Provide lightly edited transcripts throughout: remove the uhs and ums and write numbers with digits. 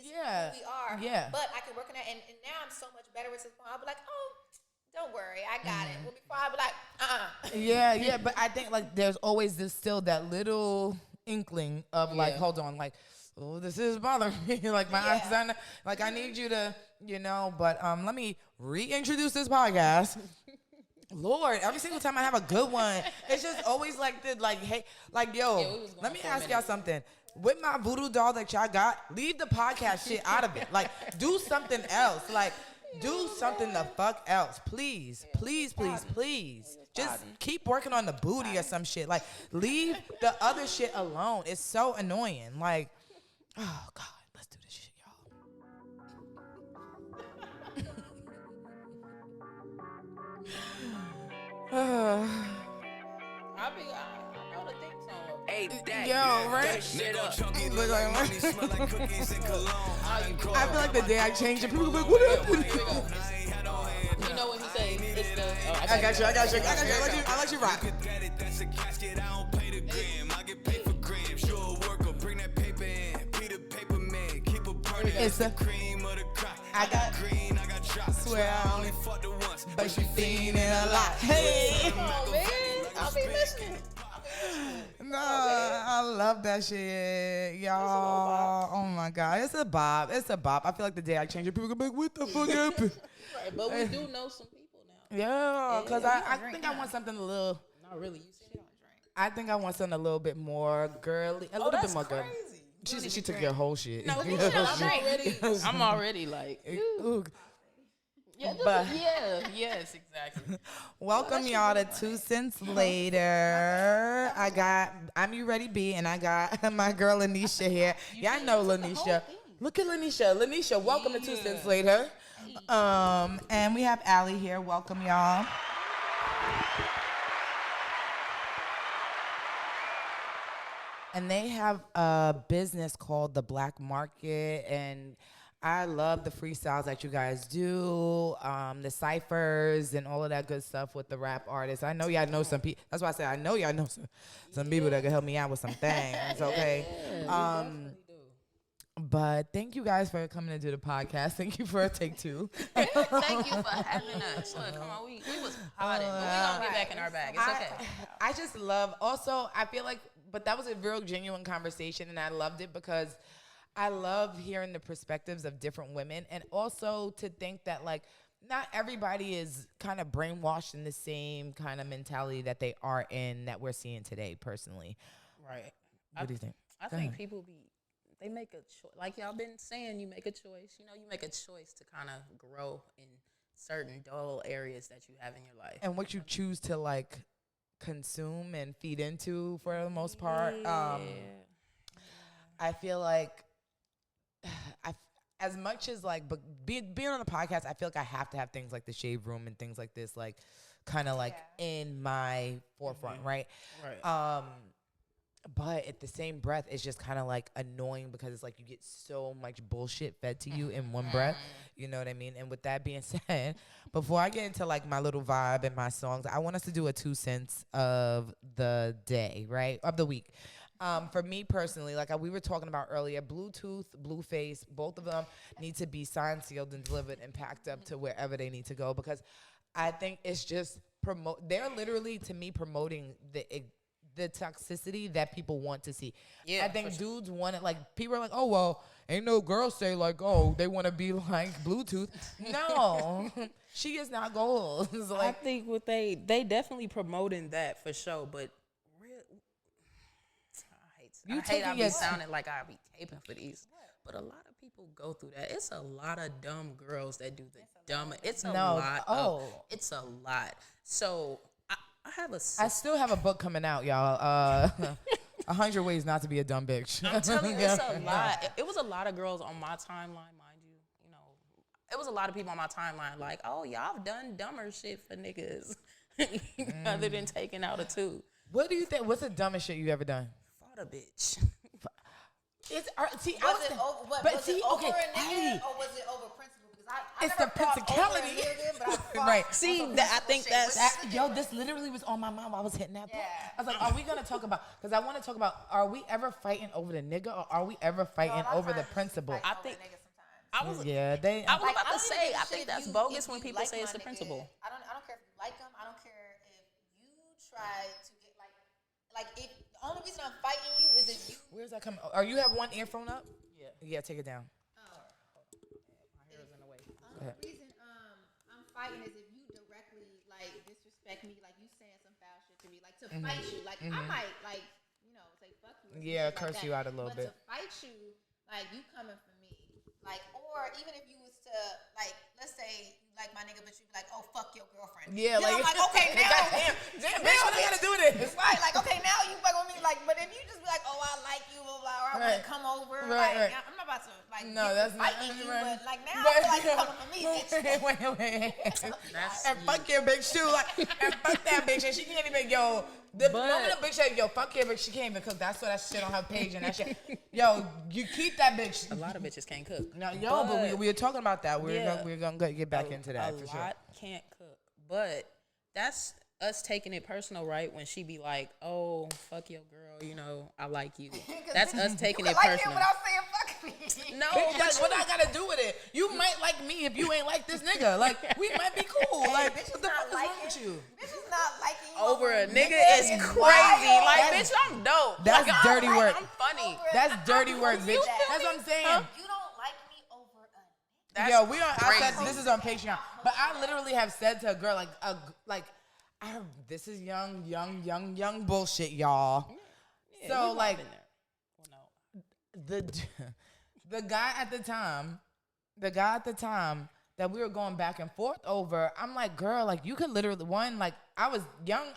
who we are. Yeah. But I can work on that, and now I'm so much better with this point. I'll be like, oh, don't worry, I got it. Well, before I'll be like, Yeah, but I think like there's always this still that little inkling of like, hold on, like, oh, this is bothering me. Like my eyes on, like I need you to, but let me reintroduce this podcast. Lord, every single time I have a good one, it's just always like the like, hey, like yo, let me ask y'all something. With my voodoo doll that y'all got, leave the podcast shit out of it. Like, do something else. Like, do something the fuck else. Please. Just keep working on the booty or some shit. Like, leave the other shit alone. It's so annoying. Like, oh, God, let's do this shit, y'all. I know the theme song. Hey, that, yo, right? Shit up. Look like money, smell like cookies and cologne. I feel like the day I changed it, people be like, what happened? You know when he say it's the... I got you. I let you rock. That's a casket, I don't pay the gram. I get paid for grams. Sure worker, bring that paper in. Be the paper man, keep a burning. It's the cream of the crop. I got green, I got drops. Swear I only fucked her once, but she fiending a lot. Hey! Oh, man. I'll be listening. No, I love that shit, y'all. Oh my God, it's a bop. I feel like the day I change it, people gonna be like, what the fuck happened? Right, but we do know some people now. Yeah, because I think I want something a little. Not really. You said you don't drink. I think I want something a little bit more girly, a little bit more girly. Crazy. She took your whole shit. No, I'm already like. Ooh. Yeah, yes, exactly. Welcome y'all to 2 Cents Later. I'm YoureadyB, and I got my girl Linnisha here. Y'all know Linnisha. Look at Linnisha. Linnisha, welcome to 2 Cents Later. And we have Ally here. Welcome y'all. And they have a business called The Black Market, and I love the freestyles that you guys do, the ciphers and all of that good stuff with the rap artists. I know y'all know some people. That's why I say I know y'all know some people that can help me out with some things. Okay. But thank you guys for coming to do the podcast. Thank you for take two. Thank you for having us. Look, come on, we was potted, but we gonna get back in our bag. It's okay. I just love. Also, I feel like, but that was a real genuine conversation, and I loved it because I love hearing the perspectives of different women, and also to think that like not everybody is kind of brainwashed in the same kind of mentality that they are in that we're seeing today. Personally, Right. What do you think? I think people they make a choice. Like y'all been saying, you make a choice. You know, you make a choice to kind of grow in certain dull areas that you have in your life. And what you choose to like consume and feed into for the most part. I feel like as much as like, but being on the podcast, I feel like I have to have things like the shade room and things like this, like kind of like in my forefront, right? Right. But at the same breath, it's just kind of like annoying because it's like you get so much bullshit fed to you in one breath. You know what I mean? And with that being said, before I get into like my little vibe and my songs, I want us to do a 2 cents of the day, right? Of the week. For me personally, like we were talking about earlier, Bluetooth, Blueface, both of them need to be signed, sealed, and delivered and packed up to wherever they need to go, because I think it's just they're literally, to me, promoting the toxicity that people want to see. Yeah, I think dudes want it. Like, people are like, oh, well, ain't no girls say like, oh, they want to be like Bluetooth. No, she is not goals. Like, I think what they definitely promoting that for sure, but I hate I be sounding like I be caping for these. But a lot of people go through that. It's a lot of dumb girls that do the dumb. It's a lot. It's a lot. So I still have a book coming out, y'all. 100 Ways Not to Be a Dumb Bitch. I'm telling you, it's a lot. It was a lot of girls on my timeline, mind you. You know, it was a lot of people on my timeline like, oh, y'all have done dumber shit for niggas other than taking out a tooth. What do you think? What's the dumbest shit you ever done? Fought a bitch. Was it over a nigga, or was it over principle? Because It's the principality. Right. See, I think that's... Yo, this literally was on my mind while I was hitting that book. I was like, are we going to talk about... Because I want to talk about, are we ever fighting over the nigga or are we ever fighting over the principle? I think... I was about to say, I think that's bogus when people say it's the principle. I don't care if you like them. I don't care if you try to get like if the only reason I'm fighting you is if you. Where's that coming? Are you have one earphone up? Yeah. Yeah, take it down. My hair is in the way. The reason I'm fighting is if you directly like disrespect me, like you saying some foul shit to me, like to fight you, like I might like say fuck you. Yeah, curse you out a little bit. But to fight you, like you coming for me, like or even if you was to like let's say you like my nigga, but you be like oh fuck your girlfriend. Yeah, like okay now. damn bitch, what I gotta do this? It's right, like okay now you fuck with me, like but if you just be like oh I like you, blah blah, or I want to come over, like I'm not about to like fighting you, but like now I feel like you're coming for me, bitch. Wait. And fuck your big shoe, like and fuck that bitch, and she can't even The moment a bitch said, yo, fuck your bitch, she can't even cook. That's that shit on her page and that shit. Yo, you keep that bitch. A lot of bitches can't cook. No, but we were talking about that. We're gonna get back into that for sure. A lot can't cook. But that's us taking it personal, right? When she be like, oh, fuck your girl, I like you. That's us taking it personal. You like it without saying fuck me. No, that's what I gotta do with it. You might like me if you ain't like this nigga. Like, we might be cool. Like, what the fuck is wrong with you? Bitch is not liking you over a nigga is crazy. Like, bitch, I'm dope. That's dirty work. I'm funny. That's dirty work, bitch. That's what I'm saying. You don't like me over a Yo, I said this is on Patreon, but I literally have said to a girl this is young bullshit, y'all. Yeah, so like, the guy at the time that we were going back and forth over, I'm like, girl, like you could literally I was young.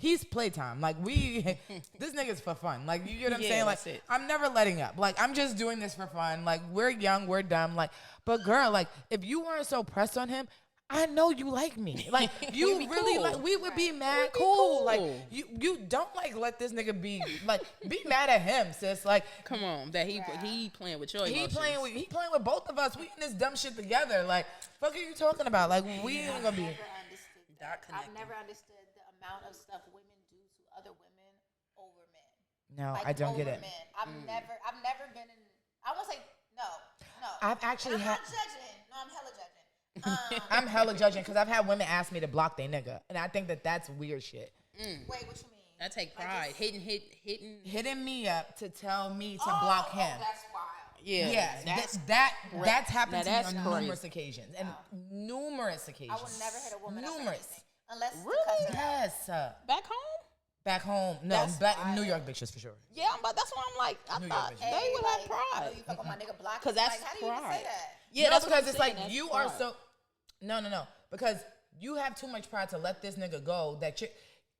He's playtime. Like this nigga's for fun. Like you get what I'm saying? Like I'm never letting up. Like I'm just doing this for fun. Like we're young, we're dumb. Like, but girl, like if you weren't so pressed on him, I know you like me. Like you really cool. Like we would be mad cool. Like you don't let this nigga be mad at him, sis. Like come on, that he playing with your emotions. He playing with both of us. We in this dumb shit together. Like fuck are you talking about? Like we ain't gonna be. I've never understood the amount of stuff women do to other women over men. No, I don't get it. Men. I've never been in. I won't say no. I've actually I'm not judging. No, I'm hella judging. I'm hella judging because I've had women ask me to block their nigga, and I think that's weird shit. Wait, what you mean? I take pride. Hitting me up to tell me to block him. That's wild. Yeah. That's happened to me on numerous occasions. And numerous occasions. I would never hit a woman up for anything, unless it's really? to cuss her out. Yes. Back home? No, New York bitches for sure. Yeah, but that's why I'm like, I thought they would have pride. You fuck on my nigga block. Because that's how do pride. you even say that? Yeah, that's because it's like you are so. No. Because you have too much pride to let this nigga go.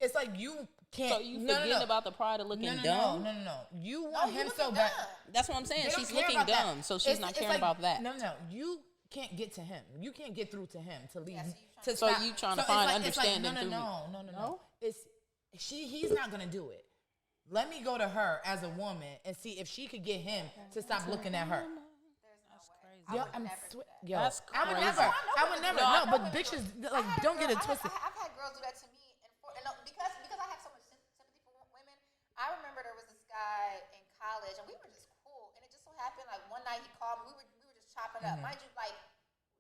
It's like you can't. So you forgetting about the pride of looking dumb? No. You want him so bad. That's what I'm saying. She's looking dumb, so she's not caring about that. No. You can't get to him. You can't get through to him to leave. So you trying to find understanding through me? No. He's not gonna do it. Let me go to her as a woman and see if she could get him to stop looking at her. Yo, that's crazy. I would never. No, but bitches don't get it twisted. I've had girls do that to me, and because I have so much sympathy for women. I remember there was this guy in college, and we were just cool. And it just so happened, like one night he called me. We were just chopping up. Mind you, like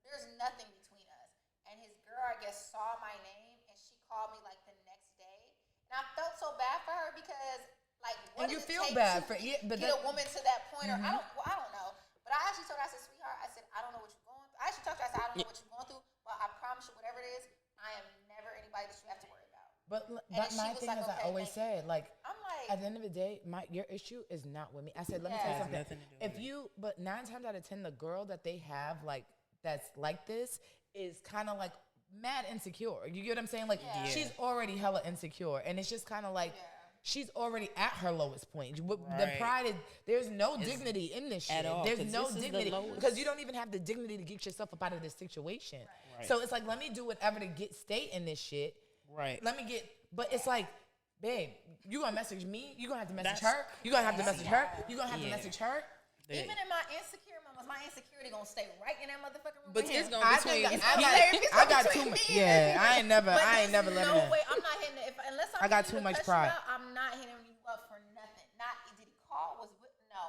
there's nothing between us. And his girl, I guess, saw my name, and she called me like the next day, and I felt so bad for her because like what and you does feel it take bad to for get a woman to that point, or I don't know. But I actually told her, I said, sweetheart, I said, I don't know what you're going through. I actually talked to her, I said, I don't know what you're going through, but I promise you, whatever it is, I am never anybody that you have to worry about. But my thing is, I always said, like, at the end of the day, your issue is not with me. I said, let me tell you something. But 9 times out of 10, the girl that they have, like, that's like this is kind of like mad insecure. You get what I'm saying? Like, she's already hella insecure, and it's just kind of like. Yeah. She's already at her lowest point. The pride is, there's no dignity in this shit. There's no dignity because you don't even have the dignity to get yourself up out of this situation. Right. So it's like, let me do whatever to stay in this shit. Right. But it's like, babe, you gonna message me? You gonna have to message her? You gonna have to message her? You gonna have to message her? Even in my insecure moments, my insecurity gonna stay right in that motherfucking room. But it's gonna I got too much. Yeah, I ain't never let no him. way, I'm not hitting it. Unless I got too much pride. I'm not hitting you up for nothing. Not did he call? Was with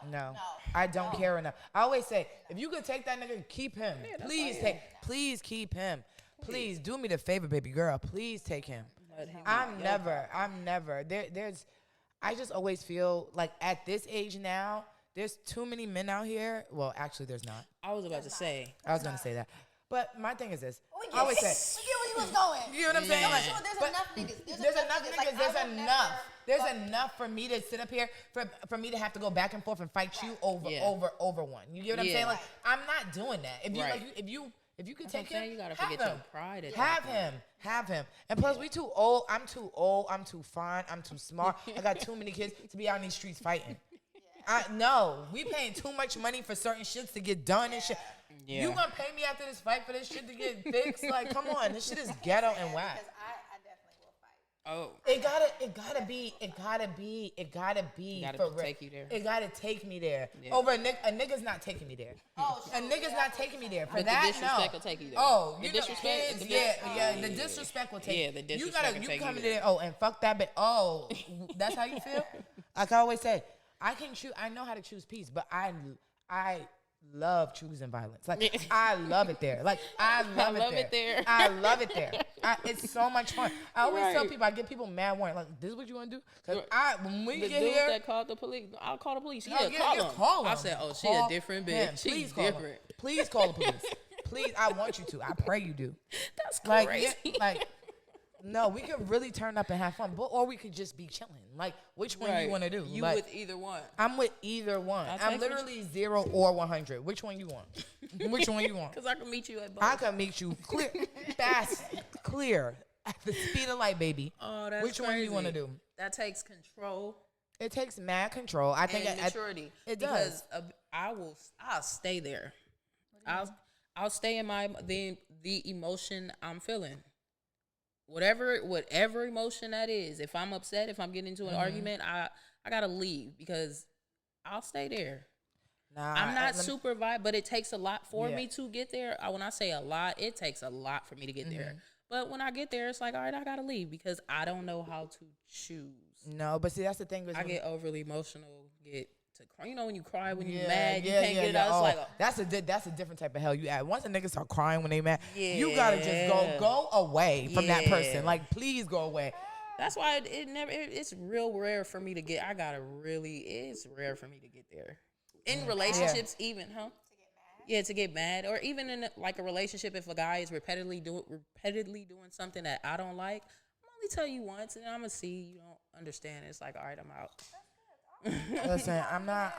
no. I don't care enough. I always say, if you could take that nigga, keep him. Please keep him. Please do me the favor, baby girl. Please take him. I'm never. There's. I just always feel like at this age now, there's too many men out here. Well, actually, there's not. I was about to say. I was gonna say that. But my thing is this. I always say. We get where he was going. You know what I'm saying? I'm sure there's enough niggas. There's enough niggas. There's enough for me to sit up here for me to have to go back and forth and fight you over one. You get what I'm saying? Like I'm not doing that. If you could take him, you gotta forget your pride. Have him. And plus, we too old. I'm too old. I'm too fine. I'm too smart. I got too many kids to be out in these streets fighting. No, we paying too much money for certain shits to get done and shit. Yeah. You gonna pay me after this fight for this shit to get fixed? Like, come on, this shit is ghetto and whack. Because I definitely will fight. Oh, it gotta be for real. Take you there. It gotta take me there. Yeah. Over a nigga's not taking me there. Oh, a nigga's not taking me there. For but that, the disrespect will take you there. Oh, the disrespect. The disrespect will take you. Yeah, the disrespect will take you there. There. Oh, and fuck that bitch. Oh, that's how you feel? Like I always say, I can choose. I know how to choose peace, but I love choosing violence. Like I love it there. Like I love it there. I love it there. It's so much fun. I always tell people, I get people mad warning. Like, this is what you want to do? Because when we get here, that called the police. I'll call the police. Call him. I said, oh, she a different bitch. She's different. Please call the police. Please, I want you to. I pray you do. That's crazy. No, we could really turn up and have fun, or we could just be chilling. Like, which one you want to do? You with either one? I'm with either one. I'm literally 0 or 100. Which one you want? Which one you want? Because I can meet you at both. I can meet you clear, at the speed of light, baby. Oh, that's Which one you want to do? That takes control. It takes mad control. I think maturity. It does. Because I'll stay there. I'll stay in the emotion I'm feeling. Whatever emotion that is, if I'm upset, if I'm getting into an argument, I gotta leave because I'll stay there. Nah, I'm not super vibe, but it takes a lot for me to get there. When I say a lot, it takes a lot for me to get there. But when I get there, it's like, all right, I gotta leave because I don't know how to choose. No, but see, that's the thing. I get overly emotional, you know when you cry when you're mad, you can't get it out. It's like that's a different type of hell you add. Once a nigga start crying when they mad, you gotta just go away from that person. Like, please go away. That's why it's real rare for me to get. It's rare for me to get there. In relationships, even, to get mad, or even in like a relationship, if a guy is repeatedly doing something that I don't like, I'm only tell you once, and I'm gonna see you don't understand. It's like, all right, I'm out. Listen, I'm not.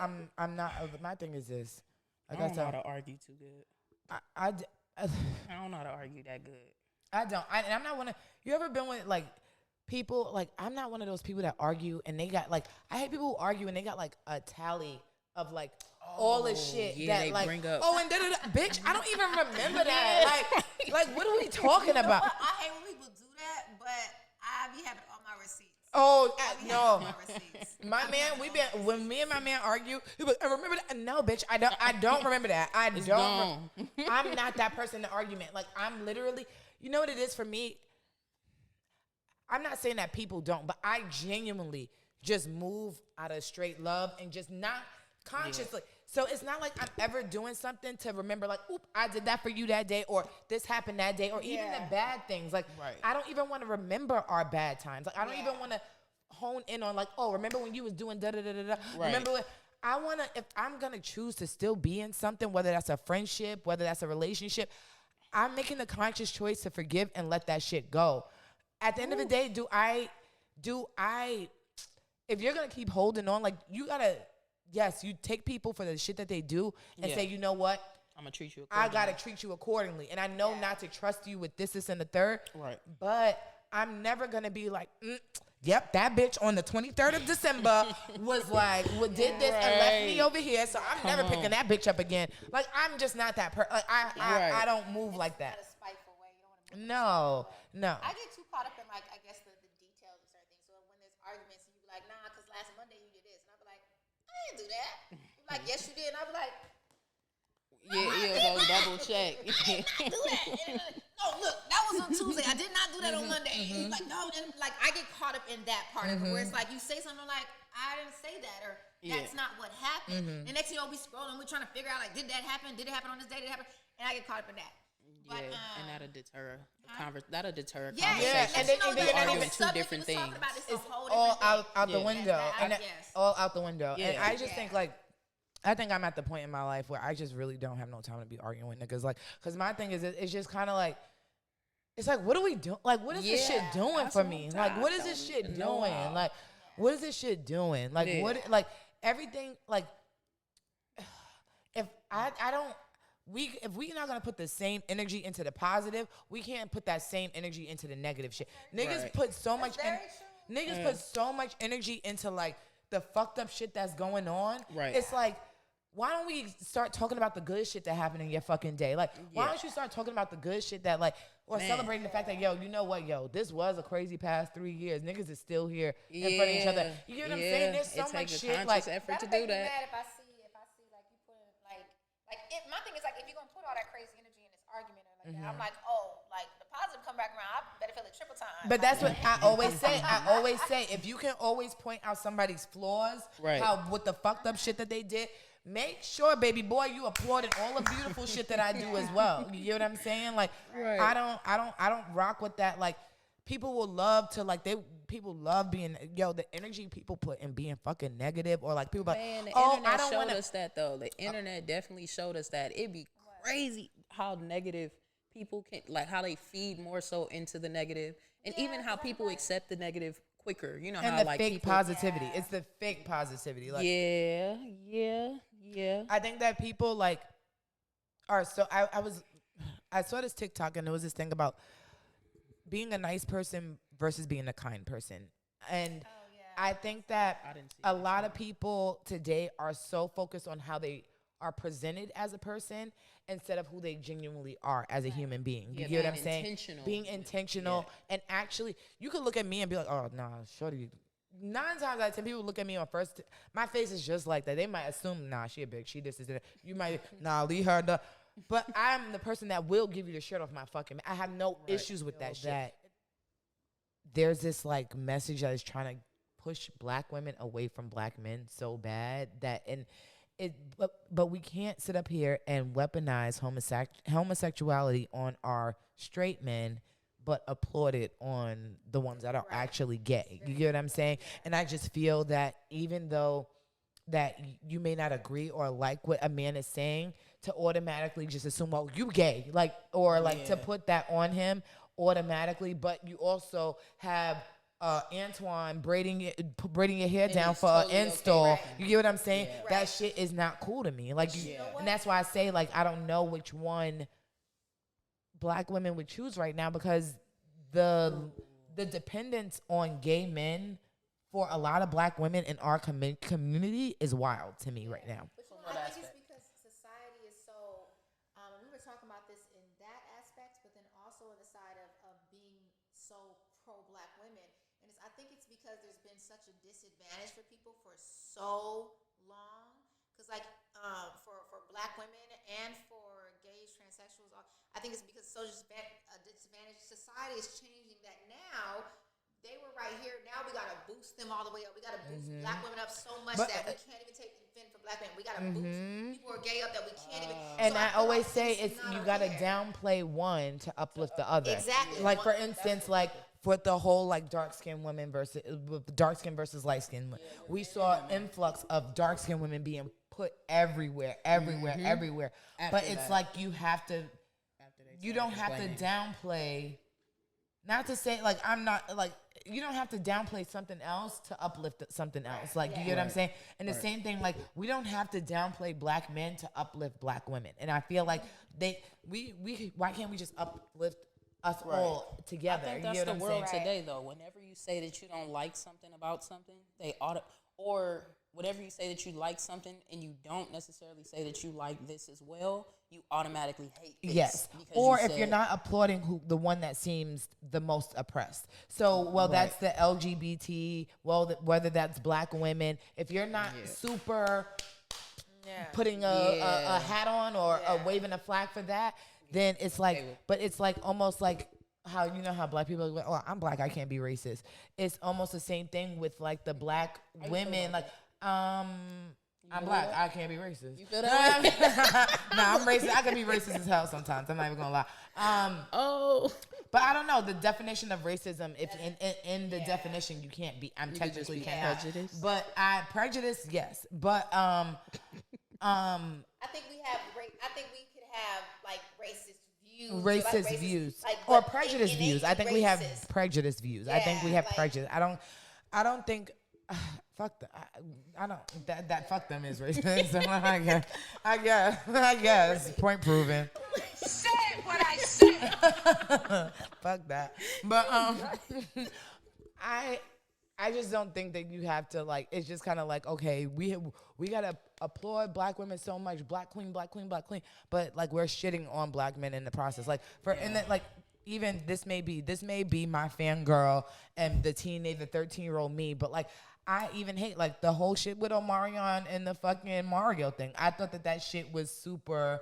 My thing is this. I don't know how to argue too good. I don't know how to argue that good. I don't. And I'm not one of. You ever been with like people? Like, I'm not one of those people that argue and they got like. I hate people who argue and they got like a tally of like all the shit that they like. Bring up. Oh, and bitch, I don't even remember that. Like what are we talking about? I hate when people do that, but I be having all my receipts. Oh no, my man. When me and my man argue, he was. I remember that. No, bitch, I don't remember that. I'm not that person in the argument. Like, I'm literally. You know what it is for me? I'm not saying that people don't, but I genuinely just move out of straight love and just not consciously. So it's not like I'm ever doing something to remember, like, oop, I did that for you that day, or this happened that day, or even the bad things. Like, I don't even want to remember our bad times. Like, I don't even want to hone in on, like, oh, remember when you was doing da-da-da-da-da. Remember when, I want to, if I'm going to choose to still be in something, whether that's a friendship, whether that's a relationship, I'm making the conscious choice to forgive and let that shit go. At the end of the day, do I, if you're going to keep holding on, like, you got to, yes, you take people for the shit that they do and say, you know what? I'm going to treat you accordingly. I got to treat you accordingly. And I know not to trust you with this, and the third. Right. But I'm never going to be like, yep, that bitch on the 23rd of December was like, did this and left me over here. So I'm never picking that bitch up again. Like, I'm just not that person. Like, I don't move like that. In a spiteful way. You don't want to No. I get too caught up in, like, I guess the details of certain things. So when there's arguments and you be like, nah, because last Monday you did this. And I be like, I didn't do that. Like, yes, you did. And I was like, go double check. I did not do that. No, look, that was on Tuesday. I did not do that on Monday. Like, no, and like I get caught up in that part of it where it's like you say something like, I didn't say that, or that's not what happened. And next thing you know, we scrolling, we're trying to figure out like, did that happen? Did it happen on this day? Did it happen? And I get caught up in that. But, and that'll deter that'll deter yeah, conversation. and then arguing two different things. It's all out the window, and all out the window. Yeah. And I just think like, I think I'm at the point in my life where I just really don't have no time to be arguing with niggas. Like, cause my thing is, it's just kind of like, it's like, what are we doing? Like, what is this shit doing for me? Like, what is this shit doing? Like, what is this shit doing? Like, what? Like everything. Like, if I don't. If we're not gonna put the same energy into the positive, we can't put that same energy into the negative shit. Niggas put so much. Niggas put so much energy into like the fucked up shit that's going on. Right. It's like, why don't we start talking about the good shit that happened in your fucking day? Like, why don't you start talking about the good shit that like, or celebrating the fact that you know what, this was a crazy past 3 years. Niggas is still here in front of each other. You get what I'm saying? There's so much shit. Like, effort to do that. Mad if I see like you put my thing is like if you're gonna put all that crazy energy in this argument or like that, I'm like, like the positive come back around, I better feel it triple time. But that's what I always say. I always say, if you can always point out somebody's flaws, with the fucked up shit that they did, make sure, baby boy, you applauded all the beautiful shit that I do as well. You get what I'm saying? Like, I don't rock with that. Like, people will love to people love being the energy people put in being fucking negative, or like people like, the internet showed us that though. The internet definitely showed us that. It'd be crazy how negative people can, like how they feed more so into the negative, and even how people accept the negative quicker. You know, and how the like fake people, positivity. It's the fake positivity. Like, yeah. I think that people like are so. I saw this TikTok, and there was this thing about being a nice person versus being a kind person. And I think that a lot of people today are so focused on how they are presented as a person instead of who they genuinely are as a human being. You get what I'm saying? Being intentional. And actually, you could look at me and be like, oh, nah, shorty. 9 times out of 10 people look at me on first, my face is just like that. They might assume, nah, she a bitch, she this is that. You might, nah, leave her the. But I'm the person that will give you the shirt off my fucking. I have no issues with that shit. There's this like message that is trying to push black women away from black men so bad that, and it, but we can't sit up here and weaponize homosexuality on our straight men, but applaud it on the ones that are actually gay. You get what I'm saying? And I just feel that even though that you may not agree or like what a man is saying, to automatically just assume, well, you gay, like, or like to put that on him automatically. But you also have Antoine braiding your hair down for an install. Okay, right. You get what I'm saying? Yeah. That shit is not cool to me. Like, and that's why I say, like, I don't know which one black women would choose right now, because the dependence on gay men for a lot of black women in our community is wild to me right now. But I think it's because society is so, we were talking about this in that aspect, but then also on the side of being so pro-black women. And I think it's because there's been such a disadvantage for people for so long. Because like for black women and for gays, transsexuals, I think it's because so disadvantaged. Society is changing that now. They were right here. Now we gotta boost them all the way up. We gotta boost black women up so much that we can't even take defend for black men. We gotta boost people who are gay up that we can't even. And so I always say it's you gotta downplay one to uplift the other. Exactly. Like for instance, like for the whole like dark skinned women versus light skinned women, we saw influx of dark skinned women being put everywhere. But it's like you have to. You don't have to downplay. Not to say like I'm not like you don't have to downplay something else to uplift something else. Like you get what I'm saying? And the same thing, like we don't have to downplay black men to uplift black women. And I feel like we why can't we just uplift us all together? I think that's the world today though. Whenever you say that you don't like something about something, or whenever you say that you like something and you don't necessarily say that you like this as well, you automatically hate this. Yes. Or if you're not applauding the one that seems the most oppressed. So, that's the LGBT, whether that's black women. If you're not super putting a hat on or waving a flag for that, then it's like, but it's like almost like how, you know how black people are like, oh, I'm black, I can't be racist. It's almost the same thing with like the black women, like, I'm black. I can't be racist. You feel that way? Nah, I'm racist. I can be racist as hell sometimes. I'm not even gonna lie. But I don't know the definition of racism. If in the definition you can't be, I'm technically cannot. Prejudice. But prejudice, yes. But I think we have. I think we could have like racist views. Racist views or prejudice views. I think we have prejudice views. I think we have prejudice. I don't think. Fuck that. I don't. That fuck them is racist. I guess. Point proven. Said what I said. Fuck that. But I just don't think that you have to like. It's just kind of like, okay, we gotta applaud black women so much. Black queen, black queen, black queen. But like we're shitting on black men in the process. Like and then like. Even this may be my fangirl and the 13-year-old me, but like I even hate like the whole shit with Omarion and the fucking Mario thing. I thought that shit was super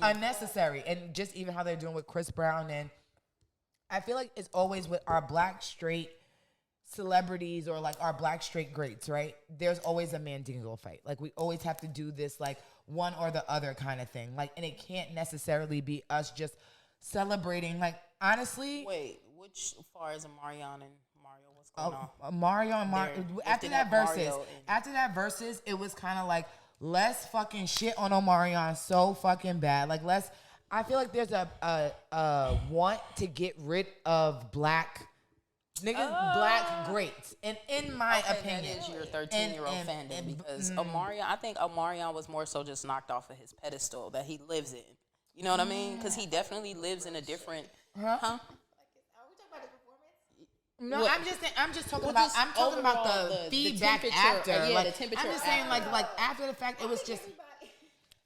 unnecessary, and just even how they're doing with Chris Brown. And I feel like it's always with our black straight celebrities or like our black straight greats, right? There's always a Mandingo fight. Like we always have to do this like one or the other kind of thing. Like, and it can't necessarily be us just celebrating. Like honestly, wait, which far as Omarion and Mario, what's going on? Mario and Mario. After that verses, it was kind of like let's fucking shit on Omarion so fucking bad. Like I feel like there's a want to get rid of black niggas, black greats, and in my opinion, that is your 13-year-old fandom because Omarion. I think Omarion was more so just knocked off of his pedestal that he lives in. You know what I mean? Because he definitely lives in a different. Are we talking about his performance? No, I'm just talking about. I'm talking about the feedback after. Like, the temperature. I'm just saying, like after the fact, it was just.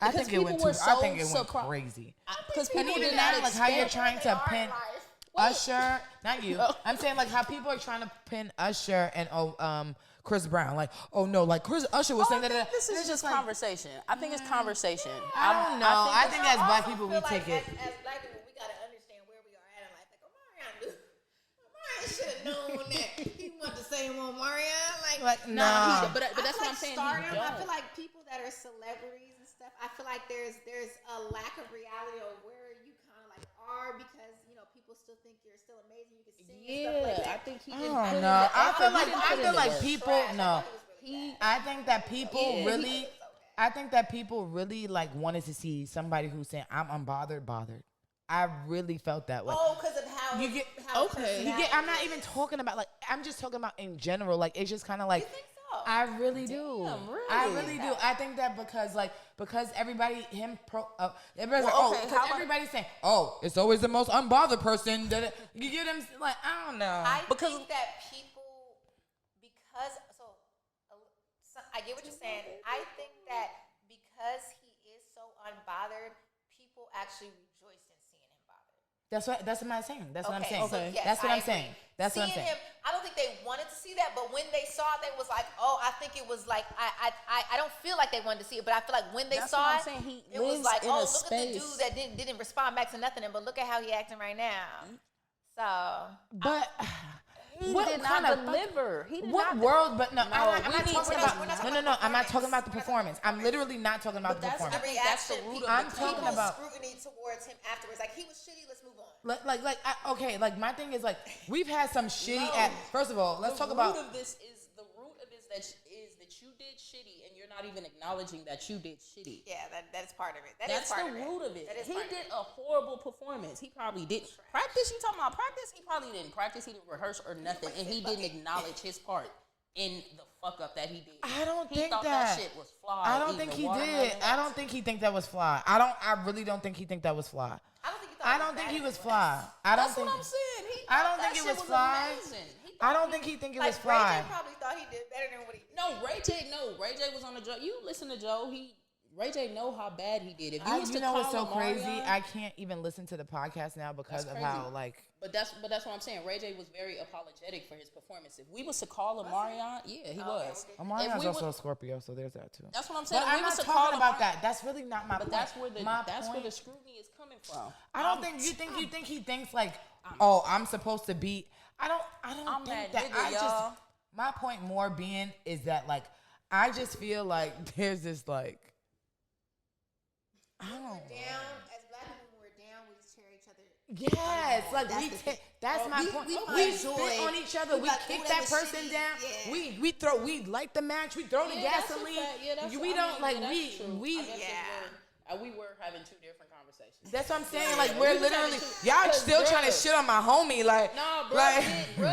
I think it went crazy. Because people did not like how you're trying to pin Usher. Not you. I'm saying like how people are trying to pin Usher and Chris Brown. Like, oh no, like Usher was saying that. This is just conversation. I think it's conversation. I don't know. I think as black people we take it. As black people, we gotta understand where we are at in life. Like Omarion should have known that he wanted to say Omarion. Like no. But that's what I'm saying. I feel like people that are celebrities and stuff. I feel like there's a lack of reality of where you kind of like are because people still think you're still amazing. You can sing and stuff like that. I think he didn't. Oh no, I feel like people. No, I think that people really. I think that people really like wanted to see somebody who's saying I'm unbothered, bothered. I really felt that way. Oh, because of how you get. I'm not even talking about like. I'm just talking about in general. Like it's just kind of like. You think so? I really do. Really? I really do. I think that because everybody everybody's saying, oh, it's always the most unbothered person that you get them like I don't know. I think that people I get what you're saying. I think that because he is so unbothered, people actually rejoice in seeing him bothered. That's what I'm saying. That's what I'm saying. So yes, that's what I'm saying. That's seeing what I'm saying. Him, I don't think they wanted to see that, but when they saw it, they was like, oh, I think it was like I don't feel like they wanted to see it, but I feel like when they saw it, it was like, oh, look at the dude that didn't respond back to nothing, but look at how he acting right now. So, but. He did not deliver. What world? But no, I'm not talking about. No. I'm not talking about the performance. I'm literally not talking about the performance. That's the root of I'm talking about scrutiny towards him afterwards. Like he was shitty. Let's move on. Okay. Like my thing is like we've had some shitty. First of all, let's talk about. The root of this is that you did shitty, and you're not even acknowledging that you did shitty. Yeah, that's part of it. That's the root of it. He did a horrible performance. He probably didn't practice. You talking about practice? He probably didn't practice. He didn't rehearse or nothing, and he didn't acknowledge his part in the fuck up that he did. I don't think he thought that shit was flawed. I don't think he did. I don't think he think that was flawed. I really don't think he think that was flawed. I don't think he was flawed. That's what I'm saying. I don't think it was flawed. I don't think he think it was flawed. Ray J probably thought he did better than what he did. Ray J was on the Joe. You listen to Joe. He Ray J know how bad he did. If you was to know call what's so crazy? Omarion, I can't even listen to the podcast now because of how like. But that's what I'm saying. Ray J was very apologetic for his performance. If we was to call Omarion, yeah, he was. Omarion's also a Scorpio, so there's that too. That's what I'm saying. But I'm not talking about that. That's really not my point. But that's where the scrutiny is coming from. I don't think you think he thinks like, oh, I'm supposed to be. I don't think that. Nigga, my point more being is that like I just feel like there's this like. I don't know. As black people, when we're down, we just cheer each other. Yes, like that's my point. We spit on each other. We kick that person down. Yeah. We light the match. We throw the gasoline. We don't like we were having two different conversations. That's what I'm saying. Like we're literally y'all still trying to shit on my homie. Like no, bro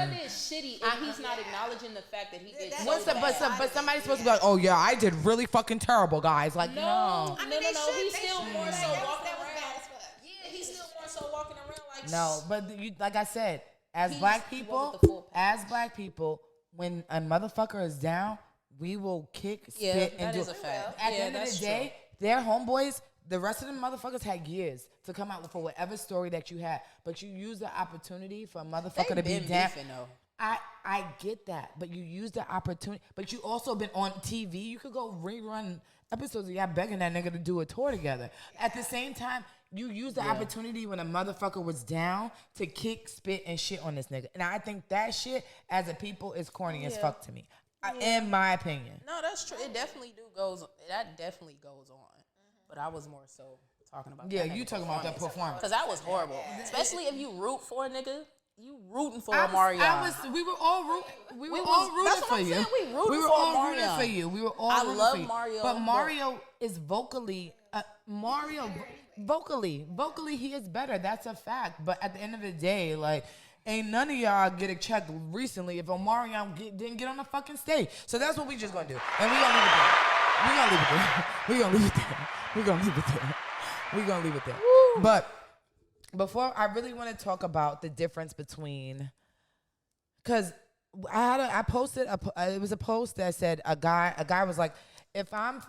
did shitty, and he's not acknowledging the fact that he did. But somebody's supposed to be like, oh yeah, I did really fucking terrible, guys. Like no. I mean, no. He's still more so walking around. Yeah, he's still more so walking around like. No, but you, like I said, as black people, when a motherfucker is down, we will kick, spit, and do it. At the end of the day, their homeboys. The rest of the motherfuckers had years to come out for whatever story that you had, but you use the opportunity for a motherfucker to be down. I get that, but you use the opportunity. But you also been on TV. You could go rerun episodes of y'all begging that nigga to do a tour together. At the same time, you use the opportunity when a motherfucker was down to kick, spit, and shit on this nigga. And I think that shit, as a people, is corny as fuck to me. In my opinion. No, that's true. It definitely goes on. But I was more so talking about you talking about that performance. Because that was horrible. Especially if you root for a nigga. You rooting for Omarion. We were all rooting for you. We were all rooting for you. We were all I rooting love for you. Mario. But Mario is vocally he is better. That's a fact. But at the end of the day, like, ain't none of y'all get a check recently if Omarion didn't get on the fucking stage. So that's what we just gonna do. And we gonna leave it there. We gonna leave it there. Woo. But before, I really want to talk about the difference between, because I posted it was a post that said a guy was like, if I'm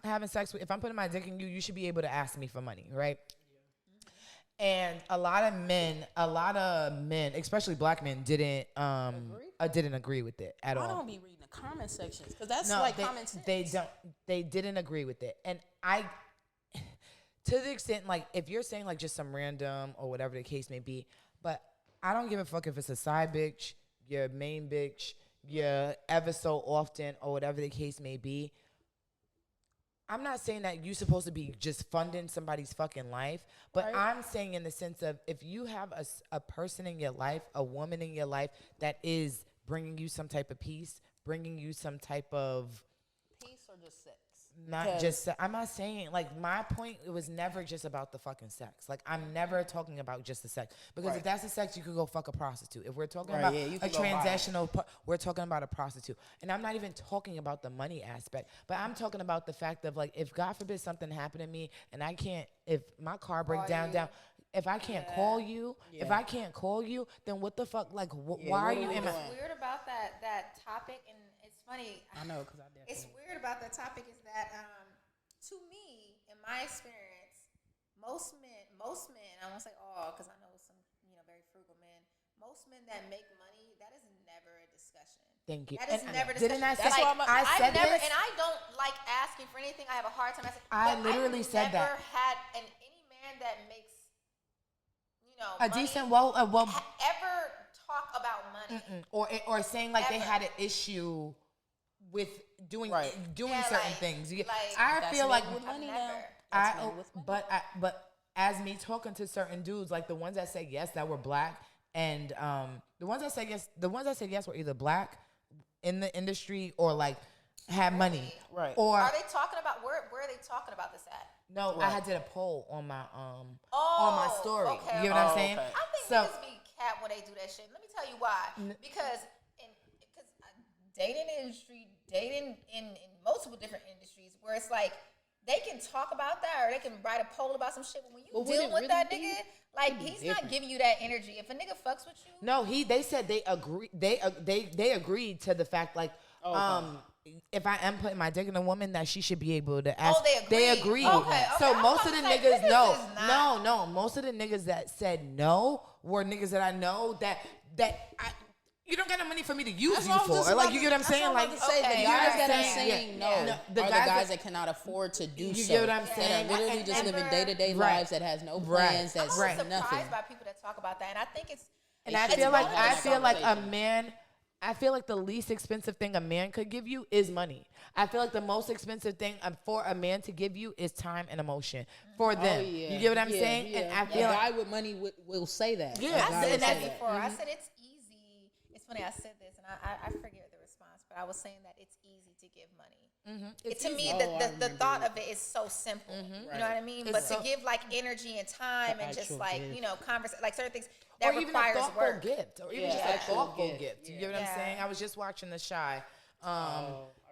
having sex with, if I'm putting my dick in you, you should be able to ask me for money, right? And a lot of men, especially black men, didn't agree with it at all. I don't be reading the comment sections because that's common sense. They didn't agree with it, and I, to the extent like if you're saying like just some random or whatever the case may be, but I don't give a fuck if it's a side bitch, your main bitch, your ever so often or whatever the case may be. I'm not saying that you're supposed to be just funding somebody's fucking life, but right. I'm saying in the sense of if you have a person in your life, a woman in your life that is bringing you some type of peace, bringing you some type of... Peace or just sex? Not just... I'm not saying... Like, my point, it was never just about the fucking sex. Like, I'm never talking about just the sex. Because if that's the sex, you could go fuck a prostitute. If we're talking about a transactional... We're talking about a prostitute. And I'm not even talking about the money aspect. But I'm talking about the fact of, like, if God forbid something happened to me and I can't... If my car break down... If I can't call you, then what the fuck? Like, why are you in my... What's weird about that topic, and it's funny. I know, because I definitely... It's weird about that topic is that, to me, in my experience, most men, I won't say all, because I know some, very frugal men, most men that make money, that is never a discussion. Thank you. That is never a discussion. Didn't I say, I said this? And I don't like asking for anything. I have a hard time asking. I literally said that. I've never had any man that makes a money, decent ever talk about money or saying like they had an issue with doing certain things. I feel like with money now. But as me talking to certain dudes, like the ones that said yes that were black, and the ones that said yes were either black in the industry or like had money. Right. Or are they talking about where are they talking about this at? No, right. I had did a poll on my on my story. Okay. You know what I'm saying? I think niggas be cat when they do that shit. Let me tell you why. Because dating in multiple different industries where it's like they can talk about that or they can write a poll about some shit, but when you deal with that nigga, like he's not giving you that energy. If a nigga fucks with you, no, they said they agree. They agreed to the fact like if I am putting my dick in a woman, that she should be able to ask. Oh, they agree. Okay. So most of the niggas no. No. Most of the niggas that said no were niggas that I know that you don't got no money for me to use you for. Like, you get what I'm saying? Like, the guys that are saying no are the guys that cannot afford to do so. You get what I'm saying? That are literally just living day-to-day lives that has no plans. That's I'm nothing. surprised by people that talk about that, and I think it's. And I feel like a man. I feel like the least expensive thing a man could give you is money. I feel like the most expensive thing for a man to give you is time and emotion for them. You get what I'm saying? Yeah. And I feel a guy with money will say that. Yeah, I said that before. I said it's easy. It's funny. I said this, and I forget the response, but I was saying that it's easy to give money. To me, the thought of it is so simple. You know what I mean? But to give like energy and time and just like conversation, like certain things that or requires even a thoughtful work. gift, or even just a thoughtful gift. You get what I'm saying? I was just watching The Shy.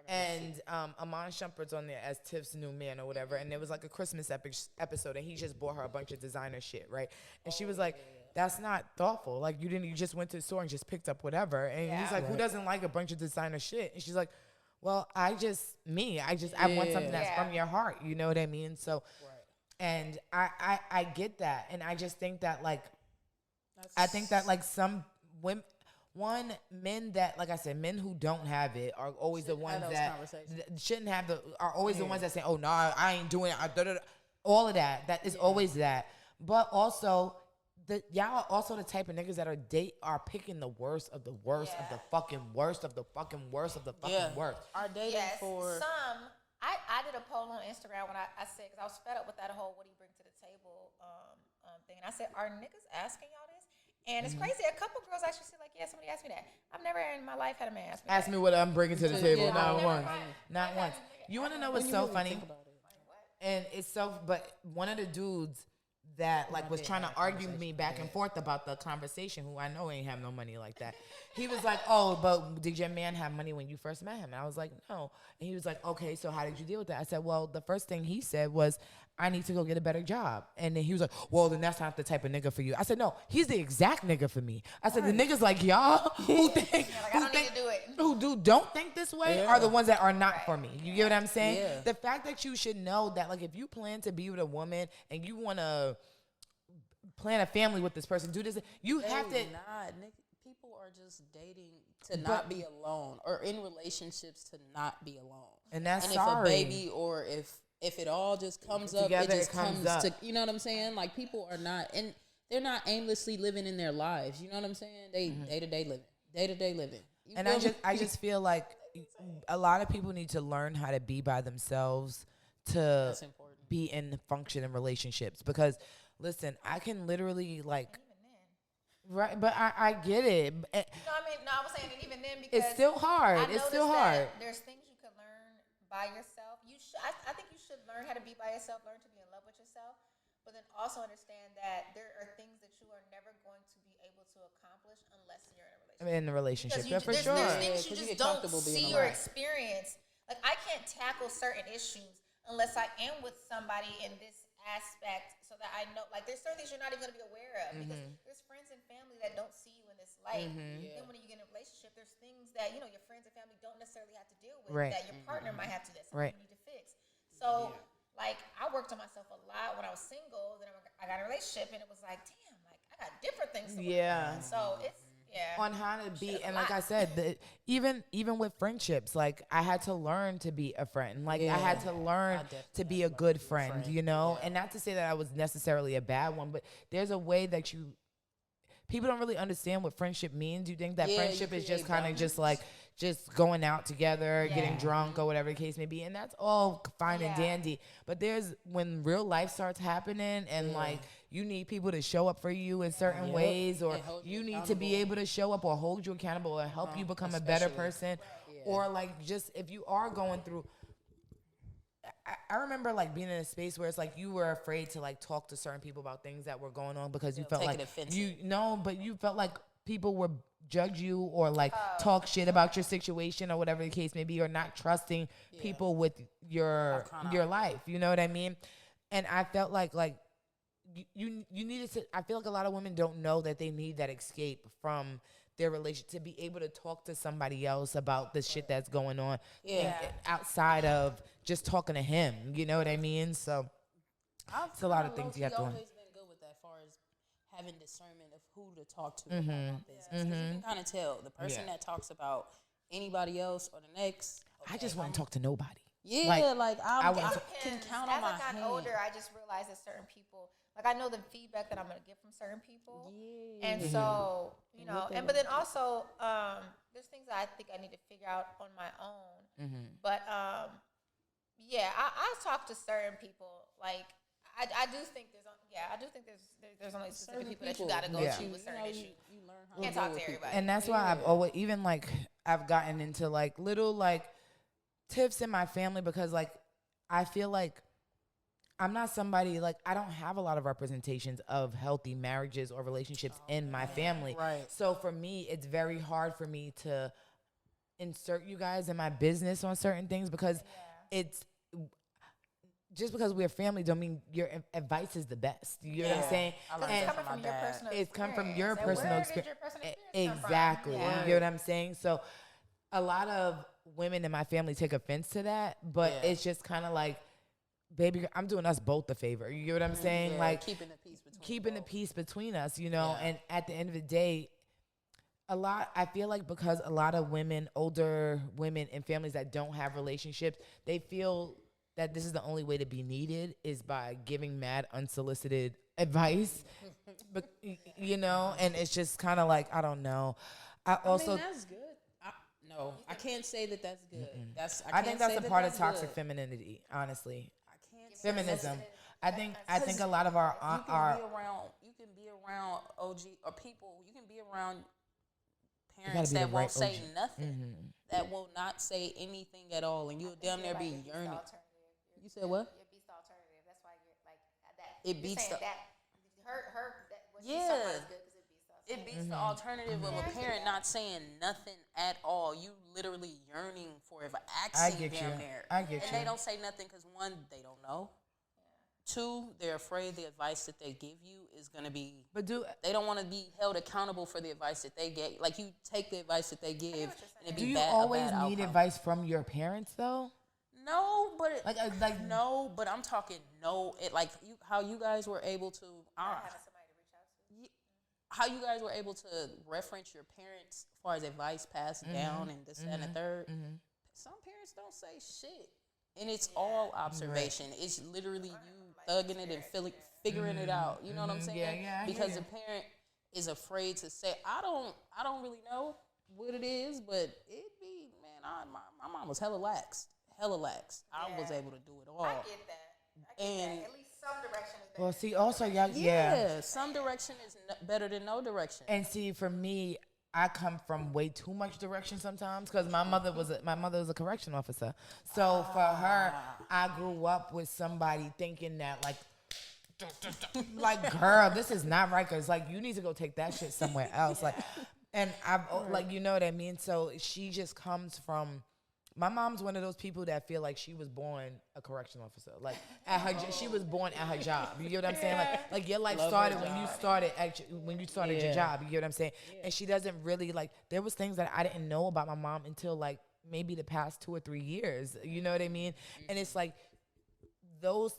And Amon Shumpert's on there as Tiff's new man or whatever, and it was like a Christmas episode, and he just bought her a bunch of designer shit, right? And she was like, "That's not thoughtful. Like, you just went to the store and just picked up whatever." And he's like, "Who doesn't like a bunch of designer shit?" And she's like, "Well, I want something that's from your heart." You know what I mean? So, and I get that, and I just think that like, some women. Men that, like I said, men who don't have it are always the ones that shouldn't have are always the ones that say, "Oh no, I ain't doing it." All of that is always that. But also, y'all are also the type of niggas that are picking the worst of the worst of the fucking worst of the fucking worst of the fucking worst. Are dating for some? I did a poll on Instagram when I said, because I was fed up with that whole "what do you bring to the table" thing, and I said, "Are niggas asking y'all this?" And it's crazy. A couple girls actually said, like, "Yeah, somebody asked me that." I've never in my life had a man ask me what I'm bringing to the table. Not Not once. You want to know what's so funny? And it's so, but one of the dudes that like was trying to argue with me back and forth about the conversation, who I know ain't have no money like that. He was like, "Oh, but did your man have money when you first met him?" And I was like, "No." And he was like, "Okay, so how did you deal with that?" I said, "Well, the first thing he said was, I need to go get a better job." And then he was like, "Well, then that's not the type of nigga for you." I said, "No, he's the exact nigga for me." I said, "The niggas like y'all who think, don't think this way are the ones that are not for me." You get what I'm saying? Yeah. The fact that you should know that, like, if you plan to be with a woman and you want to plan a family with this person, do this, you have to. People are just dating to not be alone, or in relationships to not be alone. And that's if sorry. a baby, or if it all just comes up, together, it just comes to, you know what I'm saying? Like, people are not, and they're not aimlessly living in their lives. You know what I'm saying? They day-to-day living. And I just feel like a lot of people need to learn how to be by themselves to be in functioning relationships. Because listen, I can literally like. Right, but I get it. I was saying that even then, because it's still hard. There's things you can learn by yourself. I think you should learn how to be by yourself, learn to be in love with yourself, but then also understand that there are things that you are never going to be able to accomplish unless you're in a relationship. For sure. There's things you just don't see or experience. Like, I can't tackle certain issues unless I am with somebody in this aspect, so that I know, like, there's certain things you're not even going to be aware of, because there's friends and family that don't see you in this light. Then when you get in a relationship, there's things that, your friends and family don't necessarily have to deal with, that your partner might have to, that's something you need to fix. So, like, I worked on myself a lot when I was single. Then I got in a relationship, and it was like, damn, like, I got different things to work on. So it's on how to be, and like I said, even with friendships, like, I had to learn to be a friend. Like, I had to learn to be a good friend, and not to say that I was necessarily a bad one, but there's a way that people don't really understand what friendship means. You think that friendship is just kind of just like just going out together, getting drunk, or whatever the case may be, and that's all fine and dandy. But when real life starts happening, and like, you need people to show up for you in certain ways, or you need to be able to show up or hold you accountable or help you become a better person, or like, just if you are going through. I remember like being in a space where it's like you were afraid to like talk to certain people about things that were going on, because you felt like you felt like people would judge you or like talk shit about your situation or whatever the case may be, or not trusting people with your life. You know what I mean? And I felt like you needed to. I feel like a lot of women don't know that they need that escape from their relationship, to be able to talk to somebody else about the shit that's going on outside of just talking to him. You know what I mean? So it's a lot of things you have to learn. I've always been good with that, as far as having discernment of who to talk to about my business. Because you can kind of tell the person that talks about anybody else or the next. Okay, I just wouldn't talk to nobody. Yeah, like I Depends. can count on my As I got hand. older, I just realized that certain people, like I know the feedback that I'm gonna get from certain people, and so but then also there's things that I think I need to figure out on my own. But I talk to certain people. Like I do think there's only specific people that you gotta go to with certain issues. You learn how can't talk to everybody, and that's why I've always I've gotten into like little like tips in my family, because like I feel like I'm not somebody, like I don't have a lot of representations of healthy marriages or relationships in my family. Right. So for me, it's very hard for me to insert you guys in my business on certain things, because it's just because we're family don't mean your advice is the best. You know what I'm saying? It's coming from your personal experience. It's come from your personal experience. Exactly. Yeah. You get what I'm saying? So a lot of women in my family take offense to that, but it's just kind of like, baby, I'm doing us both a favor. You get what I'm saying? Yeah, like keeping the peace between us, you know. And at the end of the day, I feel like because a lot of women, older women in families that don't have relationships, they feel that this is the only way to be needed is by giving mad unsolicited advice, but you know, and it's just kind of like, I don't know. I mean, that's good. I can't say that that's good. I think that's a part of toxic femininity, honestly. Feminism. I think a lot of our you can be around OG or people. You can be around parents that won't say nothing, that will not say anything at all, and you'll damn near be yearning. You said what? It beats the alternative. That's why you're like that. It beats the what she's talking about is good because it beats the alternative of a parent not saying nothing at all. You literally yearning for it, asking damn near. I get you. And they don't say nothing because, one, they don't know. Two, they're afraid the advice that they give you is going to be... they don't want to be held accountable for the advice that they get. Like, you take the advice that they give, and it be bad. Do you always need advice from your parents, though? No, but... no, but I'm talking how you guys were able to... How you guys were able to reference your parents as far as advice passed down and this, that, and the third. Some parents don't say shit. And it's all observation. Right. It's literally you thugging it and figuring it out. You know what I'm saying? Yeah, because the parent is afraid to say, I don't really know what it is, but it be, man, my mom was hella lax. I was able to do it all. I get that. And at least some direction is better. Well, see, also, y'all, some direction is better than no direction. And see, for me, I come from way too much direction sometimes, because my mother was a correction officer. So for her, I grew up with somebody thinking that like, girl, this is not right, because like you need to go take that shit somewhere else. Like, and I've like, you know what I mean. So she just comes from. My mom's one of those people that feel like she was born a correction officer. Like she was born at her job. You get what I'm saying? Like your life started when you started your job. You get what I'm saying? Yeah. And she doesn't really there was things that I didn't know about my mom until like maybe the past 2 or 3 years. You know what I mean? And it's like so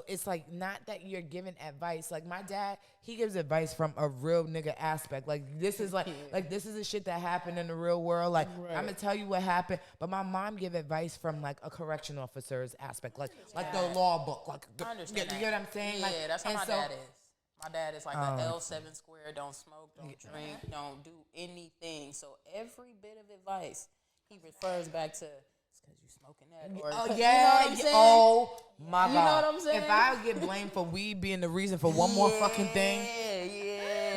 it's like not that you're giving advice. Like my dad, he gives advice from a real nigga aspect. Like this is like this is the shit that happened in the real world. Like I'm gonna tell you what happened. But my mom give advice from like a correction officer's aspect, like the law book. Like I understand. You get what I'm saying? Yeah, like, that's how my dad is. My dad is like the L7 square. Don't smoke, don't drink, don't do anything. So every bit of advice he refers back to. Because you smoking that. Or, you know what I'm saying? Oh my God. You know what I'm saying? If I get blamed for weed being the reason for one more fucking thing.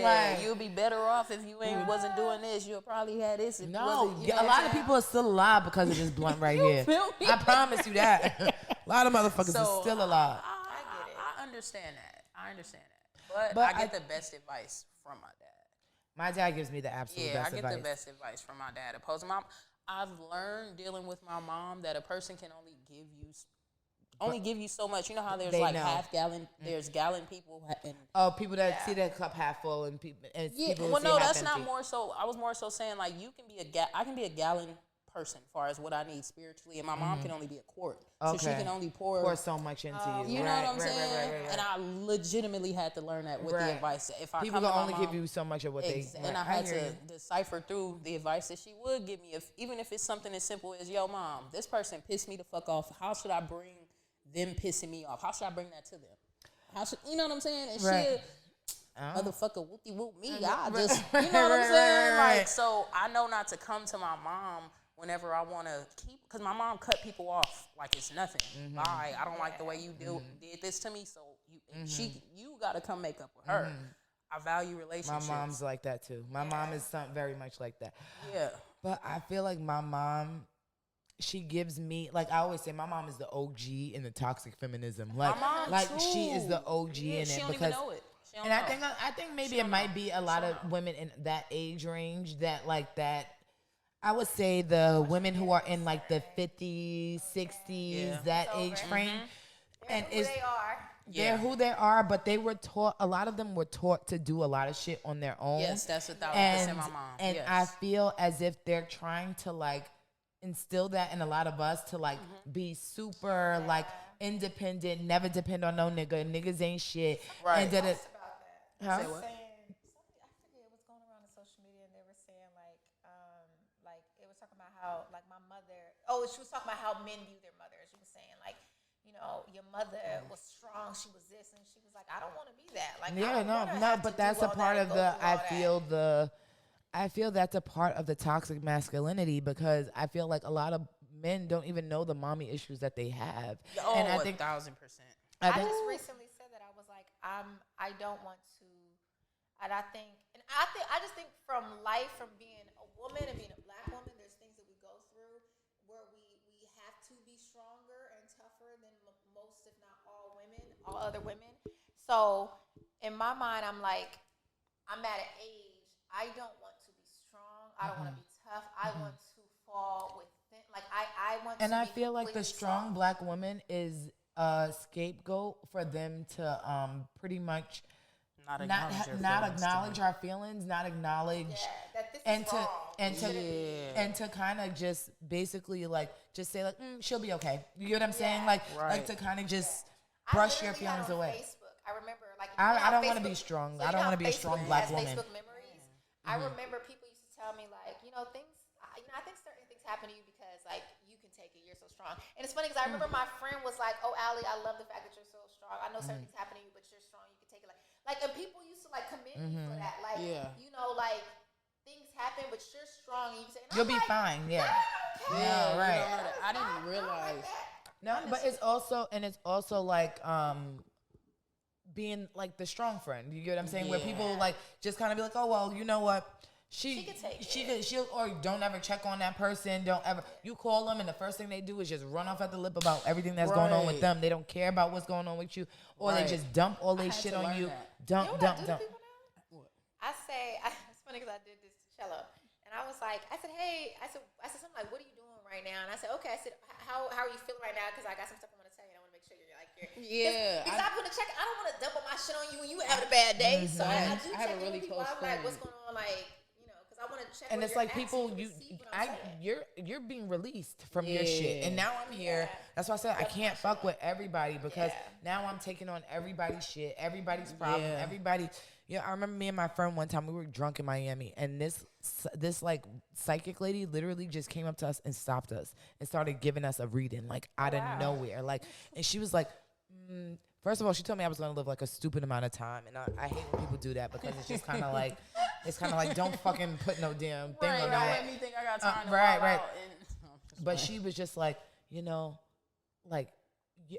Yeah. You'll be better off if you wasn't doing this. You'll probably have this. If no, a lot of people are still alive because of this blunt right here. I promise you that. A lot of motherfuckers are still alive. I understand that. But I get the best advice from my dad. My dad gives me the absolute best advice. Yeah, I get the best advice from my dad. Opposed to mom. I've learned dealing with my mom that a person can only give you only give you so much. You know how there's They like know. half gallon, there's gallon people. And people that see that cup half full and people. And people who well, see no, half that's empty. not more so. I was more so saying like you can be I can be a gallon person as far as what I need spiritually, and my mom can only be a quart, so she can only pour so much into you. You know what I'm saying? Right. And I legitimately had to learn that with the advice. If I people come to my only mom, give you so much of what they. and I had to decipher through the advice that she would give me, even if it's something as simple as, "Yo, mom, this person pissed me the fuck off. How should I bring them pissing me off? How should I bring that to them? How should you know what I'm saying?" And she. Motherfucker, whoopty whoop me. I just, you know what I'm saying? Like, so I know not to come to my mom whenever I want to keep, because my mom cut people off like it's nothing. Bye. I don't like the way you did this to me, so you got to come make up with her. I value relationships. My mom's like that too. My mom is very much like that. Yeah. But I feel like my mom, she gives me, like I always say, my mom is the OG in the toxic feminism. Like, my mom too. She is the OG in she it don't because. even know it. And I think maybe it might be a lot of women in that age range that like that. I would say the women who are in like the 50s, 60s, that age frame, and who they are. They're who they are, but they were taught. A lot of them were taught to do a lot of shit on their own. Yes, that's 1,000% my mom. And I feel as if they're trying to like instill that in a lot of us to like be super like independent, never depend on no nigga. Niggas ain't shit. Right. And did it. Huh? I forget what's going around on social media, and they were saying like it was talking about how like my mother. Oh, she was talking about how men view their mothers. She was saying like, you know, your mother was strong. She was this, and she was like, I don't want to be that. Like, but that's a part of the. I feel that's a part of the toxic masculinity because I feel like a lot of men don't even know the mommy issues that they have. Oh, and I think 1,000%. I just recently said that I was like, I don't want to, and I just think from life, from being a woman and being a black woman, there's things that we go through where we have to be stronger and tougher than most, if not all other women. So in my mind, I'm like, I'm at an age, I don't want to be strong. I don't want to be tough. I want to fall within, like I want to. And I feel like the strong black woman is a scapegoat for them to pretty much not acknowledge our feelings, not acknowledge that this and is to wrong. and to kind of just basically like just say like she'll be okay. You get what I'm saying? Like to kind of just brush your feelings away. Facebook, I remember like I don't want to be strong. So I don't want to be a strong black woman. Facebook memories. I remember people used to tell me like, things. I think certain things happen to you because like you can take it. You're so strong. And it's funny because I remember my friend was like, "Oh, Ally, I love the fact that you're so strong. I know certain things happen to you, but you're strong. You can take it." Like, and people used to like commend me for that. Like, like things happen, but you're strong. And you say, "You'll be fine." Yeah. Yeah. Right. I didn't realize. No, but it's also like being like the strong friend. You get what I'm saying? Where people like just kind of be like, "Oh well, you know what." She could take it. She'll or don't ever check on that person. Don't ever. You call them and the first thing they do is just run off at the lip about everything that's going on with them. They don't care about what's going on with you, or they just dump all their shit on you. Dump. I say it's funny because I did this to Cello, and I was like, I said something like, "What are you doing right now?" And I said, "Okay." I said, "How are you feeling right now?" Because I got some stuff I want to tell you. And I want to make sure you're like because I'm gonna check. I don't want to dump all my shit on you when you having a bad day. So I do check in with people. I'm like, "What's going on?" Like. I want to check. And it's like people, you're being released from your shit, and now I'm here. That's why I said I can't fuck with everybody because now I'm taking on everybody's shit, everybody's problem, everybody. I remember me and my friend one time we were drunk in Miami, and this like psychic lady literally just came up to us and stopped us and started giving us a reading like out of nowhere, like, and she was like. First of all, she told me I was going to live like a stupid amount of time, and I hate when people do that because it's just kind of like, don't fucking put no damn thing on that. Don't let me think I got time to right. And, but she was just like, like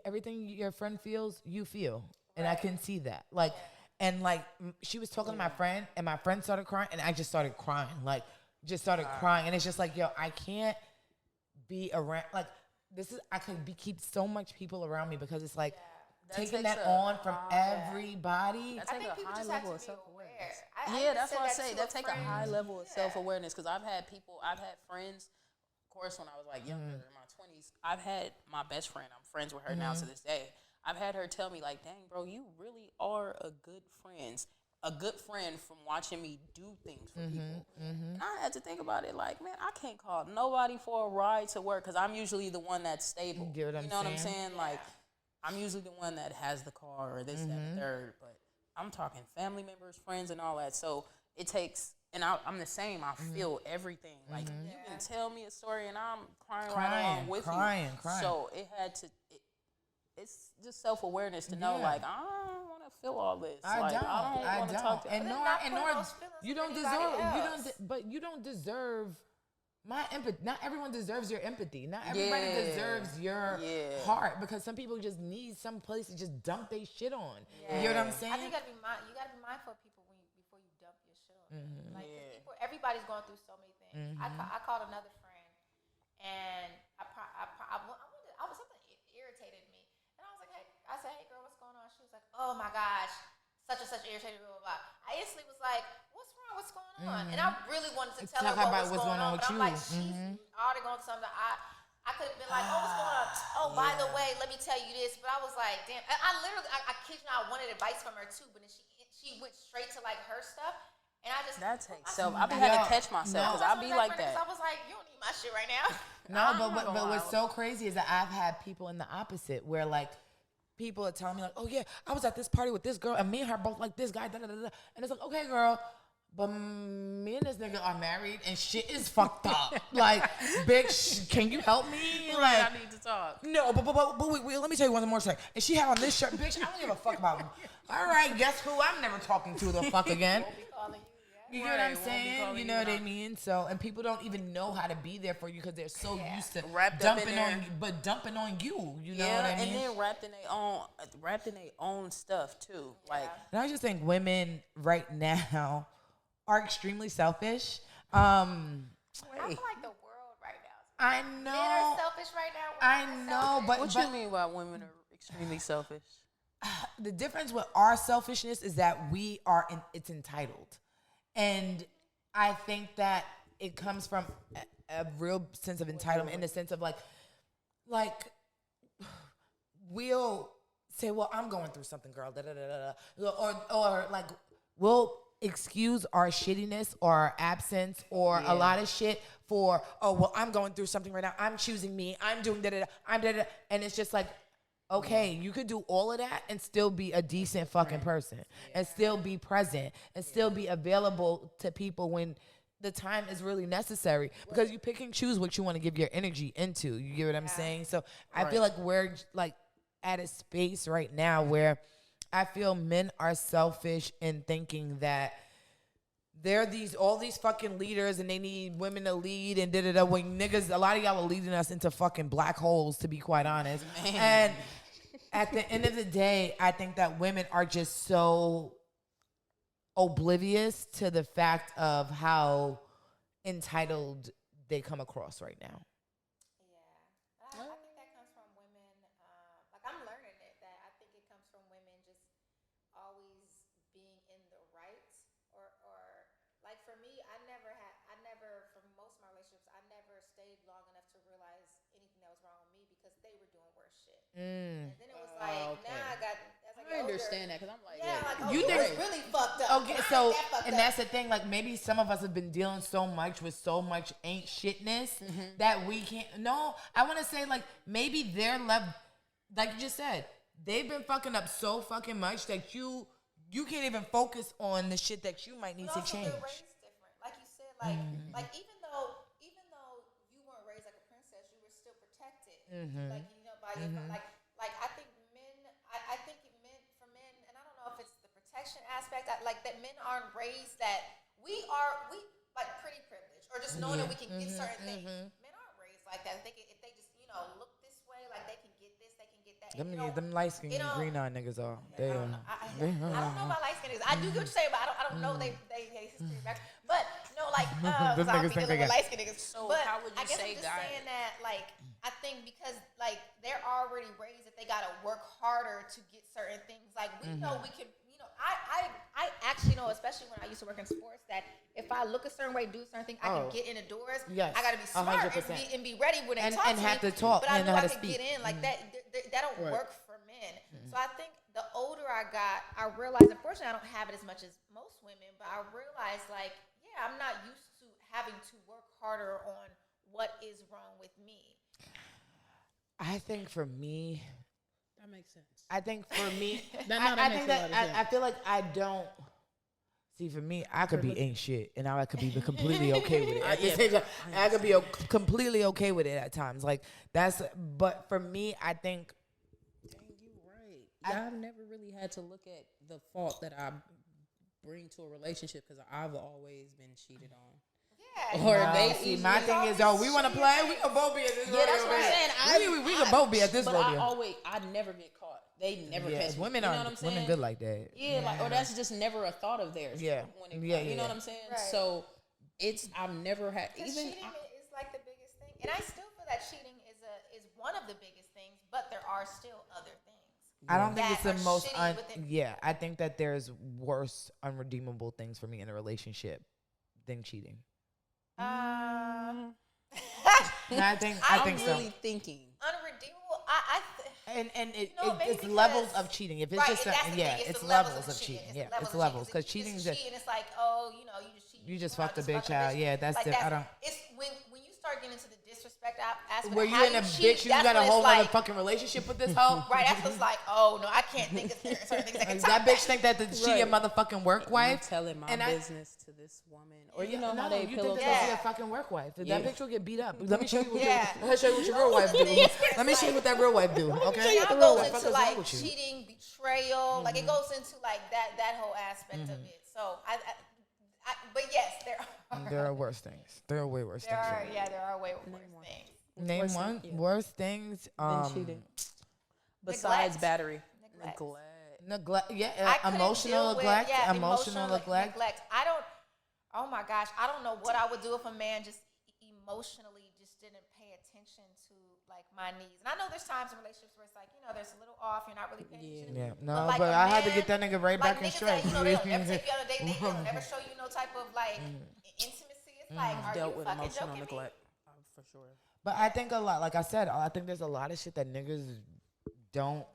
everything your friend feels, you feel, and I can see that. Like, and like she was talking to my friend, and my friend started crying, and I just started crying, crying, and it's just like, I can't be around like. I could keep so much people around me because it's like taking that on from everybody. That takes a high level of self-awareness. Yeah, that's what I say. That takes a high level of self-awareness because I've had friends, of course, when I was like younger in my 20s, I've had my best friend, I'm friends with her now to this day. I've had her tell me, like, dang, bro, you really are a good friend from watching me do things for people. And I had to think about it like, man, I can't call nobody for a ride to work because I'm usually the one that's stable. You know what I'm saying? Yeah. Like, I'm usually the one that has the car or this, that, and the third. But I'm talking family members, friends, and all that. So it takes, and I'm the same. I feel everything. Like, you can tell me a story and I'm crying right along with you. So it had to, it's just self-awareness to know, like, I don't want to feel all this. I don't want to talk to you. You don't deserve, you don't deserve my empathy. Not everyone deserves your empathy. Not everybody deserves your heart, because some people just need some place to just dump their shit on. You know what I'm saying? I think you gotta be mindful of people before you dump your shit on. Like, everybody's going through so many things. I called another friend, and I was something irritated me, and I was like, hey, hey girl, what's going on? She was like, oh my gosh, such and such irritated, blah blah blah. I instantly was like, what's wrong? What's going on? And I really wanted to tell her what was going on, but I'm like, she's already going through something. I could have been like, oh, what's going on? Oh, by the way, let me tell you this. But I was like, damn. I kid you not, I wanted advice from her too, but then she went straight to like her stuff. And I just, that takes self. I be had to catch myself because I be like that. I was like, you don't need my shit right now. But what's so crazy is that I've had people in the opposite where like people are telling me like, oh yeah, I was at this party with this girl and me and her both like this guy, and it's like, okay, girl. But me and this nigga are married and shit is fucked up. Like, bitch, can you help me? Like, I need to talk. No, but wait, let me tell you one more thing. And she had on this shirt, bitch, I don't give a fuck about him. All right, guess who I'm never talking to the fuck again. Won't be calling you, You know what I'm saying? You know what I mean? So, and people don't even know how to be there for you because they're so used to dumping on you, dumping on you. You know what I mean? And then wrapped in their own stuff too. Like, and I just think women right now are extremely selfish. I feel like the world right now. I know. Men are selfish right now. I know, but what you mean by women are extremely selfish? The difference with our selfishness is that it's entitled. And I think that it comes from a real sense of entitlement in the sense of like we'll say, well, I'm going through something, girl, or like we'll excuse our shittiness or our absence or a lot of shit for, oh, well, I'm going through something right now. I'm choosing me. I'm doing da-da-da. I'm da-da-da. And it's just like, okay, you could do all of that and still be a decent fucking person and still be present and still be available to people when the time is really necessary, because you pick and choose what you want to give your energy into. You get what I'm saying? So I feel like we're like at a space right now where I feel men are selfish in thinking that they're all these fucking leaders and they need women to lead and da-da-da. When niggas, a lot of y'all are leading us into fucking black holes, to be quite honest. Man. And at the end of the day, I think that women are just so oblivious to the fact of how entitled they come across right now. And then it was like, now I got. I understand that because I'm like, you think it's really fucked up. Okay, so and that's the thing. Like maybe some of us have been dealing so much with so much ain't shitness that we can't. No, I want to say like maybe they're left, like you just said, they've been fucking up so fucking much that you can't even focus on the shit that you might need to change. They're raised different, like you said, like even though you weren't raised like a princess, you were still protected. Like by your like I think for men, and I don't know if it's the protection aspect, like that men aren't raised that we like pretty privileged or just knowing that we can get certain things. Men aren't raised like that. If they just look this way, like they can get this, they can get that. Them light skinned green eyed niggas are. I don't know about light skinned niggas. I do get what you're saying, but I don't know they history back. But like those niggas think they got light skinned niggas. So but how would you I guess say I'm just saying that like I think because like they're already raised that they gotta work harder to get certain things. Like we know we can. I actually know, especially when I used to work in sports, that if I look a certain way, do a certain thing, I can get in the doors. Yes, I got to be smart and be ready when they talk and to have me. to talk but I and know know how I to can speak. get in like that. That don't work for men. So I think the older I got, I realized. Unfortunately, I don't have it as much as most women, but I realized like, yeah, I'm not used to having to work harder on what is wrong with me. I think for me, That makes sense. I think for me, I I feel like I don't. See, for me, I could be ain't shit, and I could be completely okay with it. At the same time, I could be completely okay with it at times. Like that's, but for me, I think. Dang, you right. I've never really had to look at the fault that I bring to a relationship because I've always been cheated on. Yeah. Or they See, my thing is, we want to play. We can both be at this rodeo. Yeah, that's what I'm saying. We can both be at this rodeo. I never get caught. They never catch me. Women you know are what I'm saying? women good like that. Yeah, like or that's just never a thought of theirs. Yeah, you know what I'm saying. Right. So I've never had Even cheating is like the biggest thing, and I still feel that cheating is one of the biggest things, but there are still other things. I don't think it's the most. I think that there's worse unredeemable things for me in a relationship than cheating. I think I'm so. really thinking Unredeemable. It's levels of cheating. If it's just it's levels of cheating. Yeah, it's levels because cheating is cheating. It's like, oh, you just fucked a big child. Yeah, that's like it. I don't. It's when you start getting into the disrespect aspect. Where you in a bitch, you got a whole other fucking relationship with this hoe. Right, that's what's like, oh no, I can't think of certain things. I can that bitch think that she a motherfucking work wife. Telling my business to this woman, or how they you pillow think that she a fucking work wife? That bitch will get beat up. Let me show you what your real wife do. Let me show you what that real wife do. Okay, it goes into like cheating, betrayal, like it goes into like that whole aspect of it. So but yes, there are worse things. There are way worse things. There are way worse things. Name one. Worst things. Cheating. Besides battery. Neglect. Yeah. Emotional neglect. Emotional neglect. Oh my gosh. I don't know what I would do if a man just emotionally just didn't pay attention to like my needs. And I know there's times in relationships where it's like, there's a little off. You're not really paying attention. Yeah. No, but I had to get that nigga right back in straight. They don't ever take you on a date. They don't ever show you no type of like intimacy. It's like, are dealt you with fucking emotional joking neglect me? for sure. But I think a lot, like I said, I think there's a lot of shit that niggas don't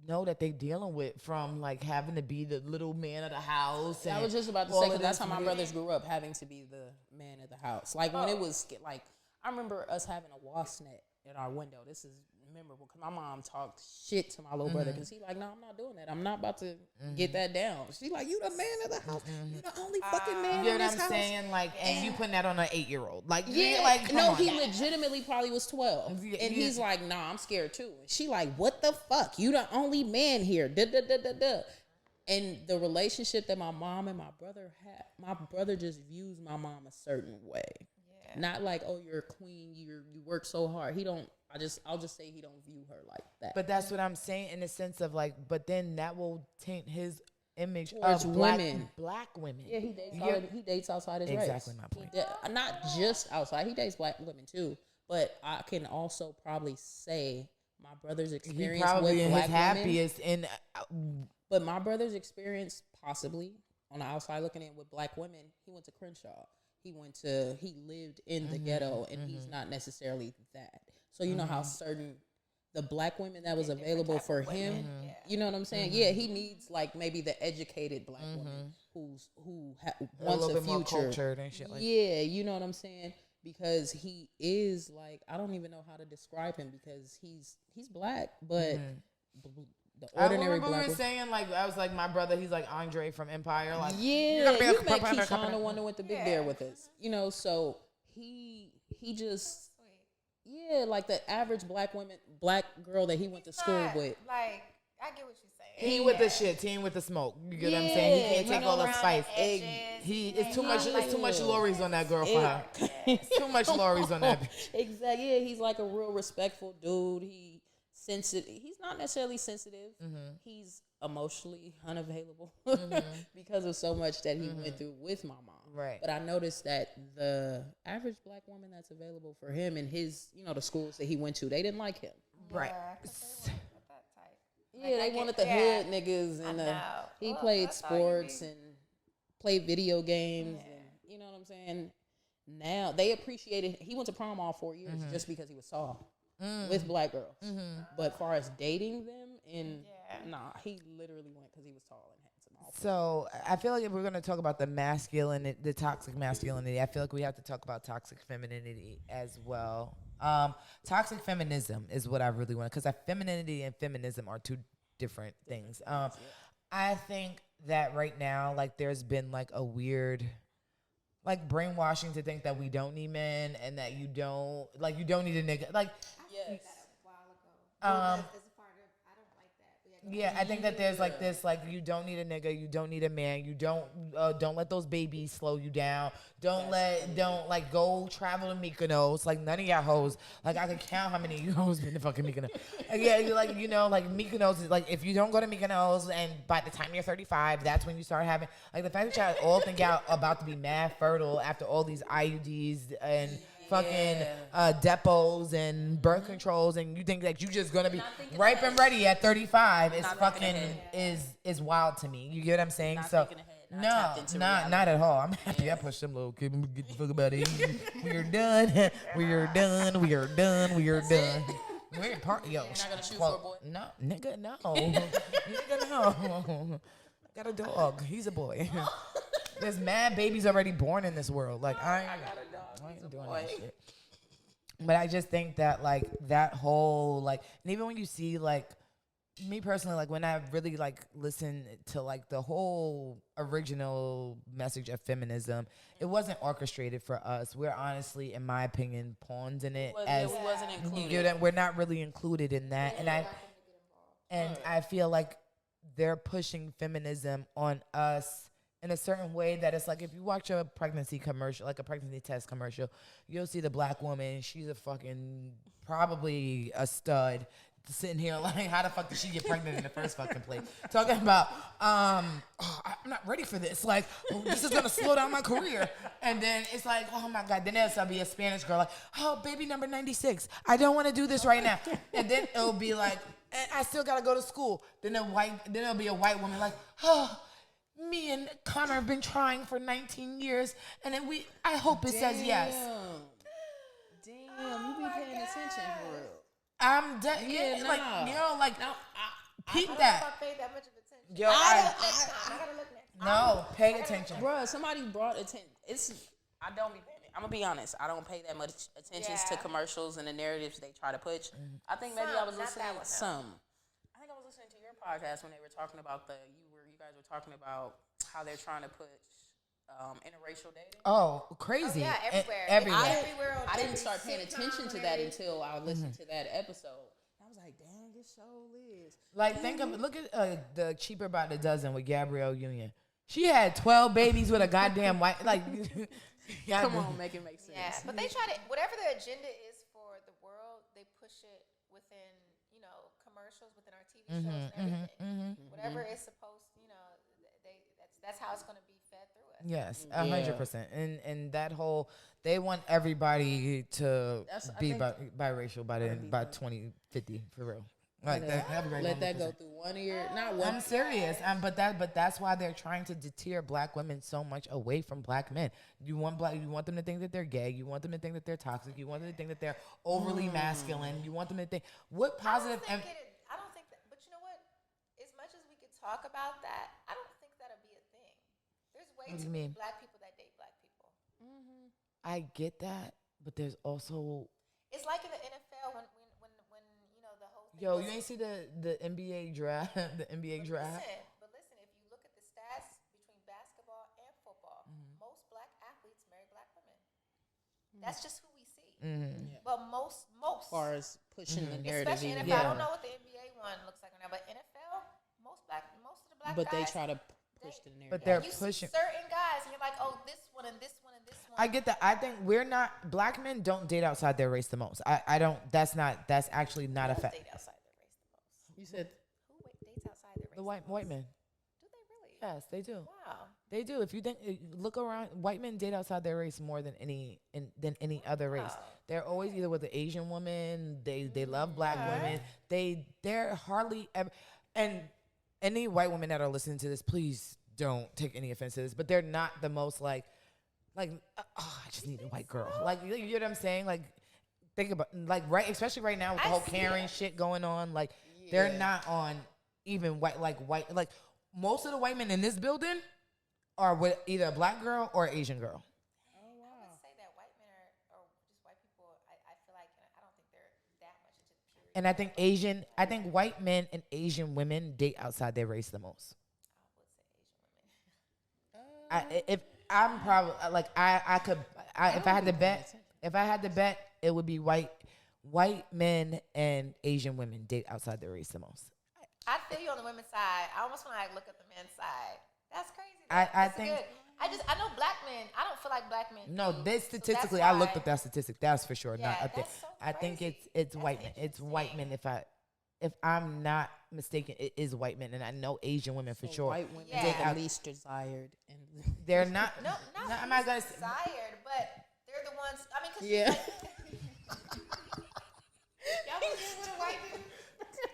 know that they dealing with, from like having to be the little man of the house. I was just about to say, because that's how my brothers grew up, having to be the man of the house. Like when it was like, I remember us having a wasp net in our window. This is memorable because my mom talked shit to my little brother because he like, no, I'm not doing that. I'm not about to get that down. She like, you the man of the house. You the only fucking man in this house. You know what I'm saying? Like, and you putting that on an 8-year-old. Like, he legitimately probably was 12. And he's like, nah, I'm scared too. And she like, what the fuck? You the only man here. And the relationship that my mom and my brother had, my brother just views my mom a certain way. Yeah. Not like, oh, you're a queen, you work so hard. I'll just say he don't view her like that. But that's what I'm saying in the sense of like, but then that will taint his image towards of women. Black women. Yeah, he dates outside his race. Exactly my point. Not just outside. He dates black women too. But I can also probably say my brother's experience with black women. But my brother's experience, possibly on the outside looking in with black women, he went to Crenshaw. He lived in the ghetto, and he's not necessarily that. So you know how certain the black women that was available for him, you know what I'm saying? Yeah, he needs like maybe the educated black woman who wants a future, more cultured and shit like that. Yeah, you know what I'm saying? Because he is like, I don't even know how to describe him because he's black, but the ordinary black. We were saying like, I was like, my brother, he's like Andre from Empire. Like, yeah, you met Keyshawn, the one that went to Big Bear with us. You know, so he just. Yeah, like the average black girl that he went to school with. Like, I get what you're saying. He with the shit, he with the smoke. You get what I'm saying? He can't take all the spice. It's too much Lorries on that girl for her. It's too much Lorries on that bitch. Exactly. Yeah, he's like a real respectful dude. He's not necessarily sensitive. He's emotionally unavailable because of so much that he went through with my mom. Right. But I noticed that the average black woman that's available for him and his, the schools that he went to, they didn't like him. Right. Yeah, they wanted the hood niggas, and he played sports and played video games, and you know what I'm saying. Now they appreciated. He went to prom all 4 years just because he was soft with black girls. But far as dating them, he literally went because he was tall and handsome. So I feel like if we're gonna talk about the toxic masculinity, I feel like we have to talk about toxic femininity as well. Toxic feminism is what I really want, because femininity and feminism are two different things. I think that right now, like, there's been like a weird, like, brainwashing to think that we don't need men and that you don't need a nigga. Like, yes. A while ago. Yeah, I think that there's like this, like, you don't need a nigga, you don't need a man, you don't let those babies slow you down. Don't go travel to Mykonos. Like, none of y'all hoes. Like, I can count how many of you hoes been to fucking Mykonos. Yeah, like, Mykonos is like, if you don't go to Mykonos and by the time you're 35, that's when you start having, like, the fact that y'all all think y'all about to be mad fertile after all these IUDs and fucking depots and birth controls, and you think that you just gonna be ripe and ready at 35 is fucking is wild to me. You get what I'm saying? So not at all. I'm happy I pushed them little kids. Get the fuck about it. We are done. We are done. We are done. We are done. We're part. Yo, you're not gonna shoot for a boy? No, nigga, no. Nigga, no. Got a dog. He's a boy. There's mad babies already born in this world. Like, I ain't doing that shit. But I just think that, like, that whole, like, and even when you see, like, me personally, like, when I really, like, listen to, like, the whole original message of feminism, it wasn't orchestrated for us. We're honestly, in my opinion, pawns in it. We wasn't included. We're not really included in that. And I feel like they're pushing feminism on us in a certain way that it's like, if you watch a pregnancy commercial, like a pregnancy test commercial, you'll see the black woman. She's a fucking, probably a stud, sitting here like, how the fuck did she get pregnant in the first fucking place? Talking about, I'm not ready for this. Like, this is gonna slow down my career. And then it's like, oh my God. Then there'll be a Spanish girl like, oh, baby number 96. I don't want to do this right now. And then it'll be like, I still gotta go to school. Then there'll be a white woman like, oh, me and Connor have been trying for 19 years, and then I hope it says yes. Damn, you be paying attention for real. I'm dead. Peep that. I paid that much of attention. Yo, I gotta look next. No, pay attention. Bruh, somebody brought attention. I don't be paying it. I'm gonna be honest. I don't pay that much attention to commercials and the narratives they try to push. I think maybe I was listening to some. I think I was listening to your podcast when they were talking about you guys were talking about how they're trying to push interracial dating. Oh, crazy. Oh, yeah, everywhere. I didn't start paying attention to that until I listened to that episode. I was like, dang, this show is. Like, look at the Cheaper by the Dozen with Gabrielle Union. She had 12 babies with a goddamn white, like. Come on, make it make sense. Yeah, but they try to, whatever their agenda is for the world, they push it within, commercials, within our TV shows and everything. Whatever is supposed, that's how it's going to be fed through us. Yes, 100%. And that whole, they want everybody to be biracial by 2050, for real. Like that, let that go through 1 year. Not one. I'm serious. But that's why they're trying to deter black women so much away from black men. You want them to think that they're gay. You want them to think that they're toxic. You want them to think that they're overly masculine. You want them to think what positive. I don't think that. But you know what? As much as we could talk about that, I don't think that'll be a thing. There's way too many black people that date black people. I get that, but there's also. It's like in the NFL when the whole thing. Yo, you ain't see the NBA draft? The NBA draft? Listen, if you look at the stats between basketball and football, most black athletes marry black women. That's just who we see. But most. As far as pushing the narrative. Especially NFL. I don't know what the NBA one looks like right now, but NFL, most of the black guys. But they try to push the narrative. But they're you pushing. See certain guys, and you're like, oh, this one and this one and this one. I get that. I think black men don't date outside their race the most. I don't. That's actually not a fact. Date outside their race the most. You said who dates outside their race? The white men. Do they really? Yes, they do. Wow. They do. If you think, look around, white men date outside their race more than any other race. They're always either with an Asian woman. They love black women. They're hardly ever. and any white women that are listening to this, please don't take any offense to this, but they're not the most like, I just need a white girl. Like, you know what I'm saying? Like, think about, like, right, especially right now with the whole Karen shit going on. Like, they're not on even white, like, most of the white men in this building are with either a black girl or an Asian girl. Oh, wow. I would say that white men or just white people, I feel like, I don't think they're that much into purity. And I think white men and Asian women date outside their race the most. I would say Asian women. If I'm probably like if I had to bet, it would be white men and Asian women date outside their race the most. I feel you on the women's side. I almost want to look at the men's side. That's crazy. I think good. I know black men. I don't feel like black men. No, this statistically, so I looked at that statistic. That's for sure. Yeah, not up there. that's so I think crazy. it's white men. It's white men. If I'm not mistaken, it is white men, and I know Asian women for sure. White women Yeah. are the least desired, and They're not. No, I'm not gonna say. desired, but they're the ones. I mean, cause Yeah. y'all was good with a white dude.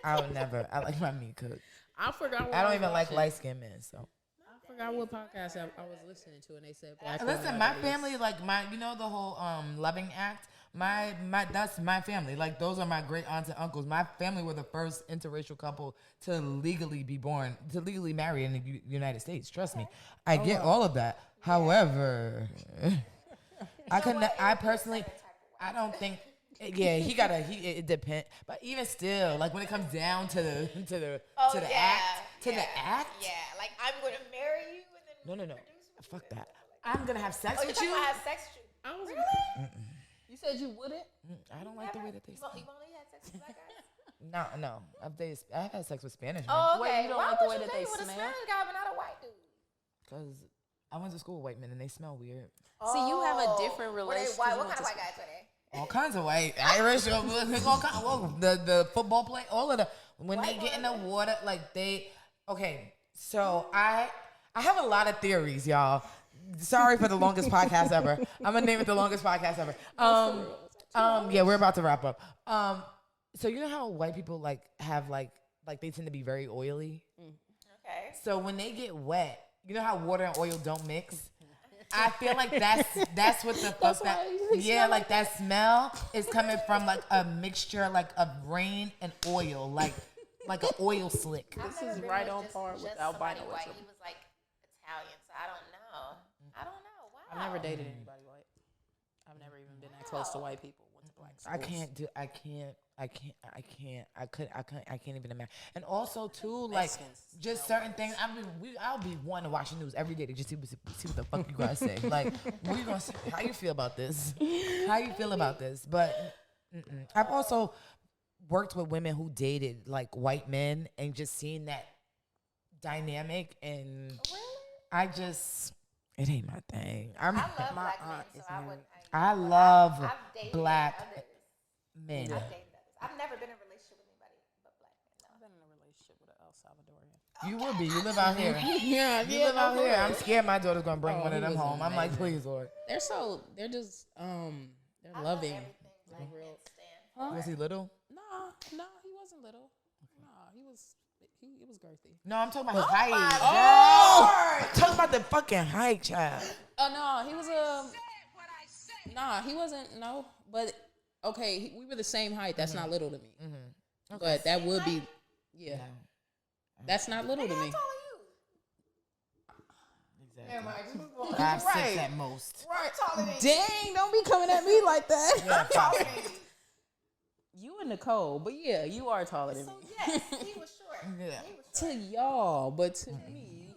I would never. I like my meat cooked. I forgot. What I don't was even like watching. light skinned men. So I forgot what podcast I was listening to, and they said black. listen, women my are the least- family, like you know the whole loving act. That's my family. Like those are my great aunts and uncles. My family were the first interracial couple to legally be born, to legally marry in the United States. Trust me, I get all of that. However, I personally, I don't think. Yeah, it depends. But even still, like when it comes down to the act, Yeah, like I'm gonna marry you and then No. Fuck that. I'm gonna have sex Oh, you're with talking you. about have sex with you? I was Really? You said you wouldn't. I don't like the way that they You've speak. only had sex with black guys? No. I've had sex with Spanish men. Oh, Wait, okay. you don't Why like the would way you that date they with a smell? Spanish guy but not a white dude? Because I went to school with white men and they smell weird. See, you have a different Were they relationship. white? What kind of white guys were they? All kinds of white, Irish, all kinds. Well, the football play, all of the when they get in the water, like they. Okay, so I have a lot of theories, y'all. Sorry for the longest podcast ever. I'm gonna name it the longest podcast ever. Yeah, we're about to wrap up. So you know how white people like have like they tend to be very oily. Okay. So when they get wet, you know how water and oil don't mix. I feel like that's what the fuck that like that smell is coming from like a mixture like of rain and oil, like an oil slick. This is right on par with albino white. white. He was like Italian, so I don't know. Wow. I've never dated anybody white. I've never even been that close to white people. Went to black schools. I can't even imagine. And also too, like just certain things. I'll be wanting to watch the news every day to just see what the fuck you guys say. Like, what you gonna say? How you feel about this? How you feel about this? But I've also worked with women who dated like white men and just seen that dynamic, and it ain't my thing. I love black men, so I wouldn't. I love I've dated black others. men. I've dated others. I've never been in a relationship with anybody but black men. No. I've been in a relationship with an El Salvadorian. You would be. You live out here. Yeah, You live out here. I'm scared my daughter's gonna bring Oh, one of he them was home. I'm like, amazing. please, Lord. They're just they're loving. Everything black real- men stand. Huh? Was he little? No, he wasn't little. No, he was girthy. No, I'm talking about his height. Oh! I'm talking about the fucking height, child. Oh no, he was he wasn't. No, but okay, we were the same height. That's not little to me. Okay. But that would be, yeah. That's not little to me. How tall are you? Exactly. 5'6" at most. Right. Taller than you. Dang, don't be coming at me like that. Yeah, Taller than you. You and Nicole, but yeah, you are taller than So me. yes, he was short. Yeah. He was short. To y'all, but to me,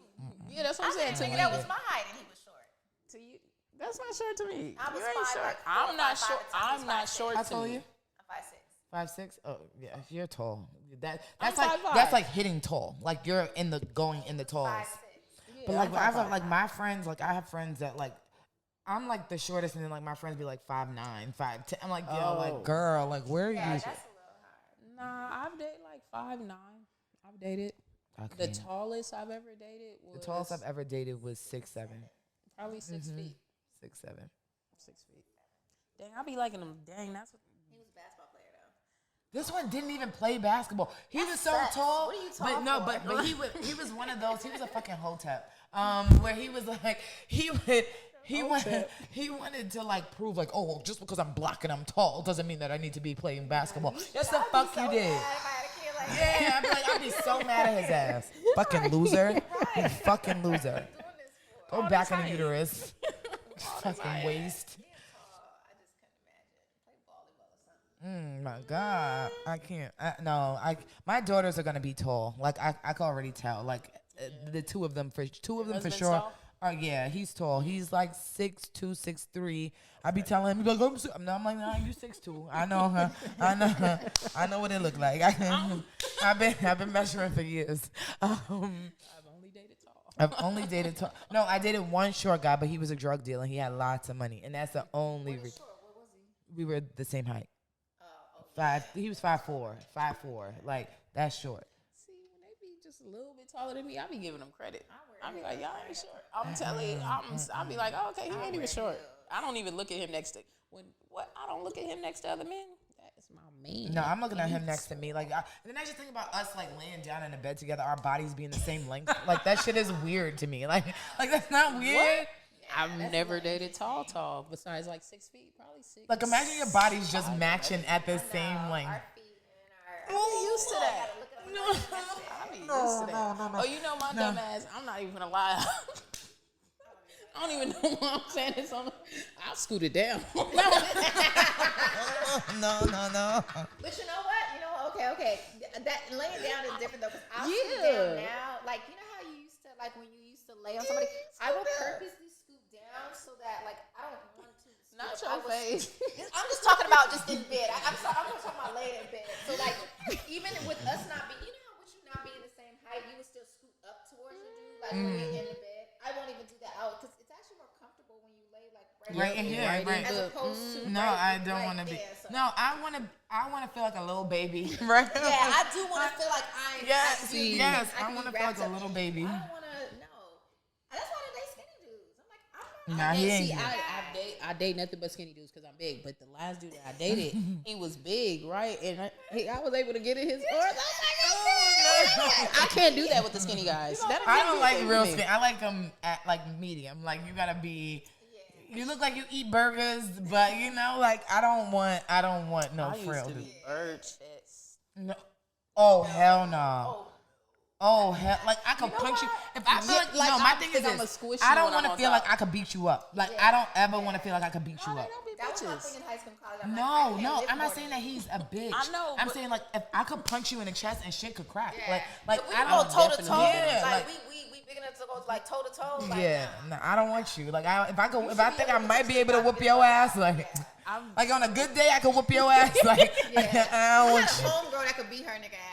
yeah, that's what I'm saying. To me, Nigga, that was my height, and he was short. to you, that's not short to me. I was You ain't 5'4", short. like I'm not 4'5", short. at times. I'm not 5'6". short How to tall are me. you? I'm 5'6". 5'6"? Oh yeah, you're tall. That's I'm like 5'5". that's like hitting tall. Like you're going in the talls. 5'6". But like I've like my friends, like I have friends that like I'm like the shortest, and then like my friends be like 5'9", 5'10". I'm like, yo, like girl, like where are you? Yeah, that's a little high. Nah, I've dated like 5'9". I've dated. I The can't. tallest I've ever dated was The tallest I've ever dated was 6'7". probably 6 feet. 6'7". 6 feet. Dang, I be liking them. Dang, that's what. He was a basketball player though. This one didn't even play basketball. He was so tall. What are you talking about? But he was one of those. He was a fucking hotep. Where he was like he wanted to like prove like, oh, well, just because I'm black and I'm tall doesn't mean that I need to be playing basketball. Yes, the fuck you did. Yeah, I'd be so mad at his ass. Fucking loser. You fucking loser. Go back in the uterus. Fucking waste. My God, I can't. My daughters are gonna be tall. Like I can already tell. Like the two of them for sure. Tall? Yeah, he's tall. He's like 6'2", 6'3". I be telling him, he's like, I'm like, nah, you 6'2". I know her. I know what it look like. I've been measuring for years. I've only dated tall. No, I dated one short guy, but he was a drug dealer. He had lots of money, and that's the only reason. What was he? We were the same height. He was 5'4". Like, that's short. See, when they be just a little bit taller than me, I be giving them credit. I be like, y'all ain't short. I'm telling you, I be like, oh, okay, he ain't even short. I don't even look at him next to I don't look at him next to other men. That is my man. No, I'm looking at him next to me. Like, and then I just think about us like laying down in a bed together, our bodies being the same length. Like that shit is weird to me. Like that's not weird. What? I've never dated tall. Besides, like 6 feet, probably 6. Like, imagine your bodies just matching at the same length. I'm used to that. No. Oh, you know my dumb ass. I'm not even gonna lie. I don't even know why I'm saying this. I'll scoot it down. No. But you know what? Okay. That laying down is different though. Cause I'll scoot down now. Like, you know how you used to, like when you used to lay on somebody. I will purposely scoot down so that, like, I don't want to. Not your face. I'm just talking about just in bed. I'm talking about laying in bed. So like, even with us not being, with you not being the same height, you would still scoot up towards your dude, like when you're in the bed. I won't even do that out because it's actually more comfortable when you lay like right in here, right. As opposed to I don't want to be. So. No, I want to feel like a little baby, right? Yeah, I do want to feel like I'm. Yes, I want to feel like a little baby. I don't want to. No, that's why they skinny dudes. I'm like, he ain't. I date nothing but skinny dudes because I'm big. But the last dude that I dated, he was big, right? And I was able to get in his arms. I can't do that with the skinny guys. I don't like real skinny. I like them at like medium. Like you gotta be. You look like you eat burgers, but like I don't want no frail. Used to be bird chest. No. Oh hell no. Oh hell! Like I could punch you if I feel like no. My thing is this: I don't want to feel like I could beat you up. Like I don't ever want to feel like I could beat you up. That was my thing in high school and college. No, I'm not saying that he's a bitch. I know. I'm saying like if I could punch you in the chest and shit could crack. Like we go toe to toe. Like we big enough to go like toe to toe. Yeah, no, I don't want you. Like if I think I might be able to whoop your ass, like on a good day I could whoop your ass. Like I don't want you. I had a homegirl that could beat her nigga ass.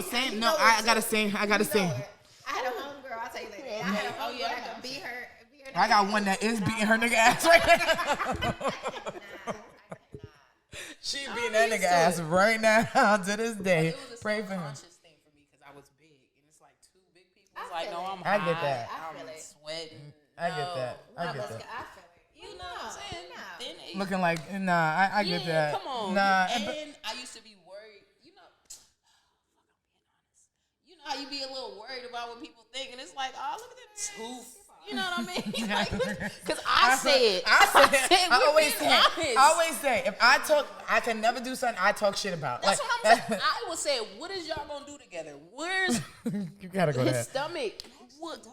Same. No, I gotta say. I had a homegirl. I'll tell you later. I had a homegirl that could beat her. I got one that is beating her nigga ass right now. She beating that nigga ass right now to this day. Pray for him. Thing for me because I was big, and it's like two big people. It's like, no, I'm hot. I get that. I'm sweating. I get that. I feel it. You know what I'm saying? Looking like I get that. Come on. Nah, and I used to be worried. I'm being honest. You know how you be a little worried about what people think, and it's like, oh, look at that tooth. You know what I mean? Because I always say, if I talk, I can never do something I talk shit about. That's what I'm saying. I would say, what is y'all gonna do together? Where's you gotta go his there. stomach? What? I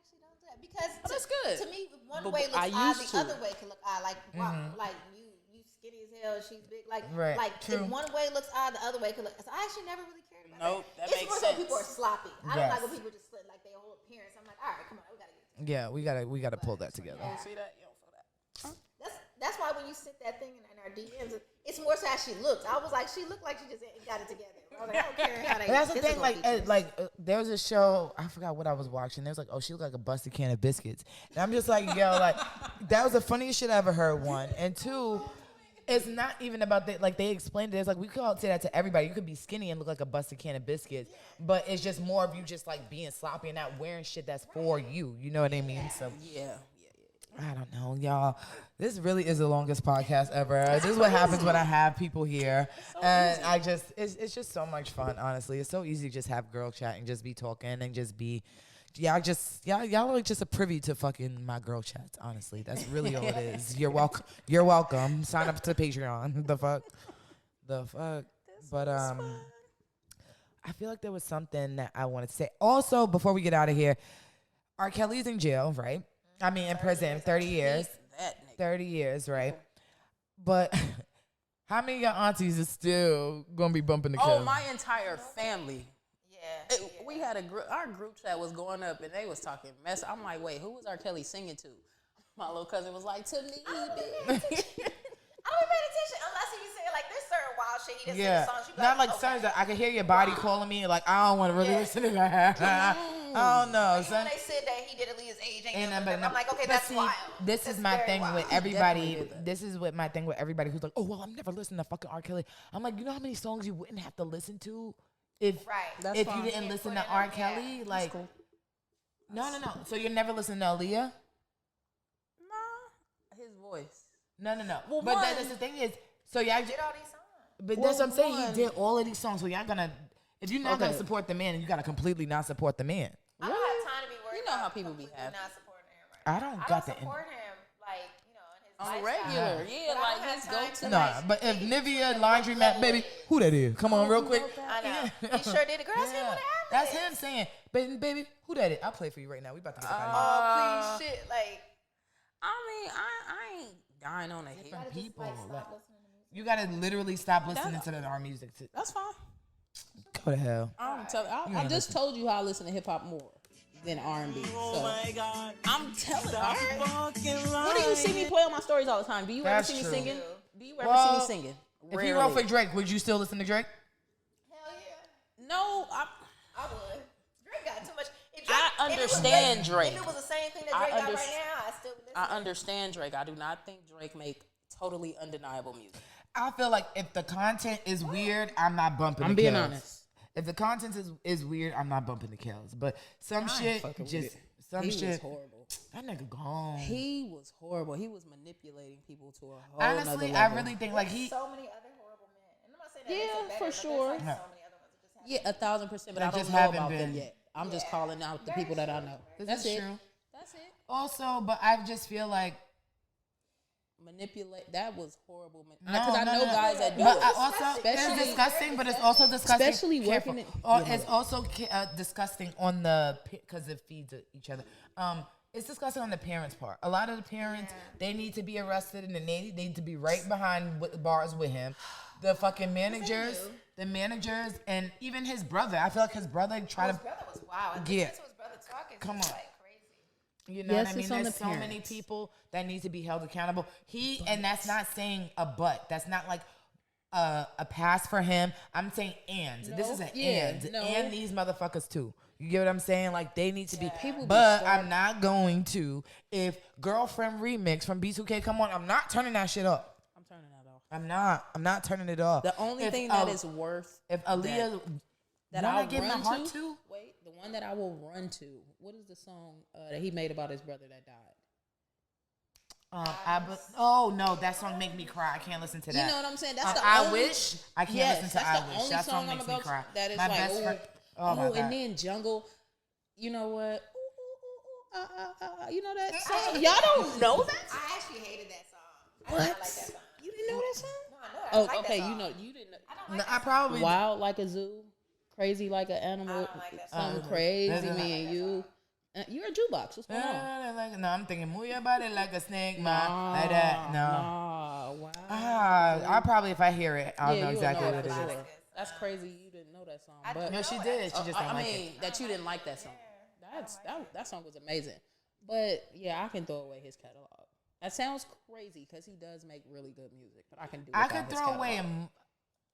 actually don't do that because that's good. To me, one way looks odd, the other way can look odd. Like like you skinny as hell, she's big. Like if one way looks odd, the other way can look. So I actually never really cared about that. That makes sense. It's more so people are sloppy. I don't like when people just like their whole appearance. I'm like, all right, come on, we gotta get it together. Yeah, we gotta pull that together. You don't see that? You don't feel that? That's why when you sent that thing in our DMs, it's more so how she looked. I was like, she looked like she just got it together. I was like, I don't care how they. That's the thing. There was a show. I forgot what I was watching. There was like, oh, she looked like a busted can of biscuits, and I'm just like, yo, like that was the funniest shit I ever heard. One and two. It's not even about that. Like they explained it. It's like we could all say that to everybody. You could be skinny and look like a busted can of biscuits, but it's just more of you just like being sloppy and not wearing shit that's for you. You know what I mean? So yeah. I don't know, y'all. This really is the longest podcast ever. This is what happens when I have people here. And it's just so much fun, honestly. It's so easy to just have girl chat and just be talking and just be, y'all are just a privy to fucking my girl chats, honestly. That's really all it is. You're welcome. You're welcome. Sign up to Patreon. The fuck. But, I feel like there was something that I wanted to say. Also, before we get out of here, R. Kelly's in jail, right? I mean, in prison, 30 years. 30 years, right? But how many of your aunties is still going to be bumping the Kelly? Oh, my entire family. Yeah. We had our group chat was going up, and they was talking mess. I'm like, wait, who was R. Kelly singing to? My little cousin was like, to me, bitch. I don't even pay attention unless he be saying, like, there's certain wild shit he doesn't sing songs. You Not like songs that I can hear your body calling me, like, I don't want to really listen to that. I don't know. Like, when they said that he did Aaliyah's age, I'm like, okay, that's wild. This is my thing with everybody. This is what my thing with everybody who's like, oh, well, I'm never listening to fucking R. Kelly. I'm like, you know how many songs you wouldn't have to listen to if you didn't listen to R. Kelly? Like, cool. No. So you're never listening to Aaliyah? No. His voice. No. Well, but that's the thing is, so y'all did all these songs. But that's what I'm saying. He did all of these songs. So y'all gonna, if you're not gonna support the man, you gotta completely not support the man. I don't have time to be worried. You know how people be having. Not supporting him right now. I don't support him like, you know, in his regular. Yeah, like his go-to. Nah, but if Nivea laundromat, baby, who that is? Come on, real quick. I know. He sure did. Girl, that's him with the That's him saying, baby, who that is? I'll play for you right now. We about to get out of here. Oh, please, shit. Like, I mean, I ain't dying on a hit. Different people. Like, you gotta literally stop listening to our music. That's fine. Go to hell. I just told you how I listen to hip hop more than R&B. So I'm telling you. What do you see me play on my stories all the time? Do you ever see me singing? Do you ever see me singing? If he wrote for Drake, would you still listen to Drake? Hell yeah. No, I would. Drake got too much. I understand Drake. If it was the same thing that Drake got right now, I still listen. I understand Drake. I do not think Drake make totally undeniable music. I feel like if the content is weird, I'm not bumping the being kills. honest. If the content is weird, I'm not bumping the kills. But some shit just some shit. Was horrible. That nigga gone. He was horrible. He was manipulating people to a whole honestly, I really think like he. So many other horrible men. And I'm not saying that for sure. Like so many other ones that just haven't. 1,000%. But I don't know about them yet. I'm just calling out the people that I know. That's it. True. That's it. Also, but I just feel like. Manipulate. That was horrible. Because I know guys that do but it. Also, it's disgusting, but it's also disgusting. Especially working it. It's also disgusting on the because it feeds each other. It's disgusting on the parents' part. A lot of the parents, they need to be arrested and they need to be right behind bars with him. The fucking managers, and even his brother. I feel like his brother tried to. His brother was wild. Yeah. His brother talking. Come on. Like, you know what I mean? There's so many people that need to be held accountable. And that's not saying a but. That's not like a pass for him. I'm saying this is an and these motherfuckers too. You get what I'm saying? Like they need to be. But I'm not going to. If Girlfriend Remix from B2K come on, I'm not turning that shit up. I'm turning that off. I'm not turning it off. The only thing that is worth if Aaliyah that I'll give my heart to. Wait, the one that I will run to. What is the song that he made about his brother that died? Oh no, that song make me cry. I can't listen to that. You know what I'm saying? That's the I only, wish I can't listen to I Wish. That song I'm makes me cry. That is my like best friend. Oh my God. And then Jungle. You know what? You know that song? Y'all don't know that song? I actually hated that song. What? I didn't like that song. You didn't know that song? No, I know. I like okay. that song. You know you didn't know. I don't like I probably Wild like a zoo, crazy like an animal. I don't like that song. Something crazy, me and you. You're a jukebox. What's going on? No, I'm thinking move your body like a snake, man. Like that. No. Wow. I probably if I hear it, I'll know exactly what it is. Sure. That's crazy. You didn't know that song. But no, she did. She just didn't like it. That you didn't like that song. That song was amazing. But yeah, I can throw away his catalog. That sounds crazy because he does make really good music. But I can do. I could throw away.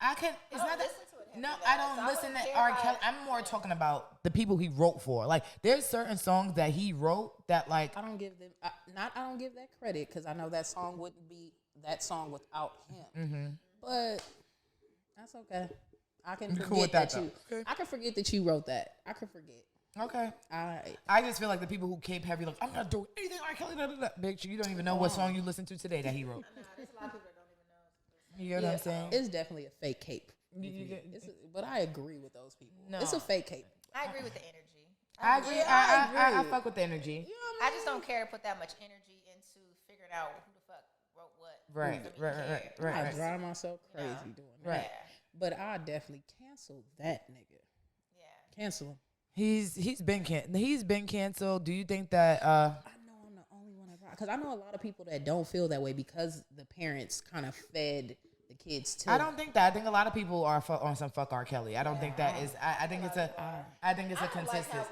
I can. It's not that. No, I don't listen to R. Kelly. I'm more talking about the people he wrote for. Like, there's certain songs that he wrote that, like, I don't give them. I don't give that credit because I know that song wouldn't be that song without him. Mm-hmm. But that's okay. I can You're forget cool with that that you. Okay. I can forget that you wrote that. I can forget. Okay. I just feel like the people who cape heavy, like, I'm not doing anything R. Kelly, bitch, you don't even know what song you listened to today that he wrote. There's a lot of people that don't even know. You know what I'm saying? It's definitely a fake cape. But I agree with those people. No. It's a fake cape. I agree with the energy. I agree. I fuck with the energy. I just don't care to put that much energy into figuring out who the fuck wrote what. Right. I drive myself crazy doing that. Right. But I definitely cancel that nigga. Yeah. Cancel him. He's been canceled. Do you think that? I know I'm the only one because I know a lot of people that don't feel that way because the parents kind of fed the kids too. I don't think that. I think a lot of people are on some fuck R. Kelly. I don't think that is. I think it's a consistent.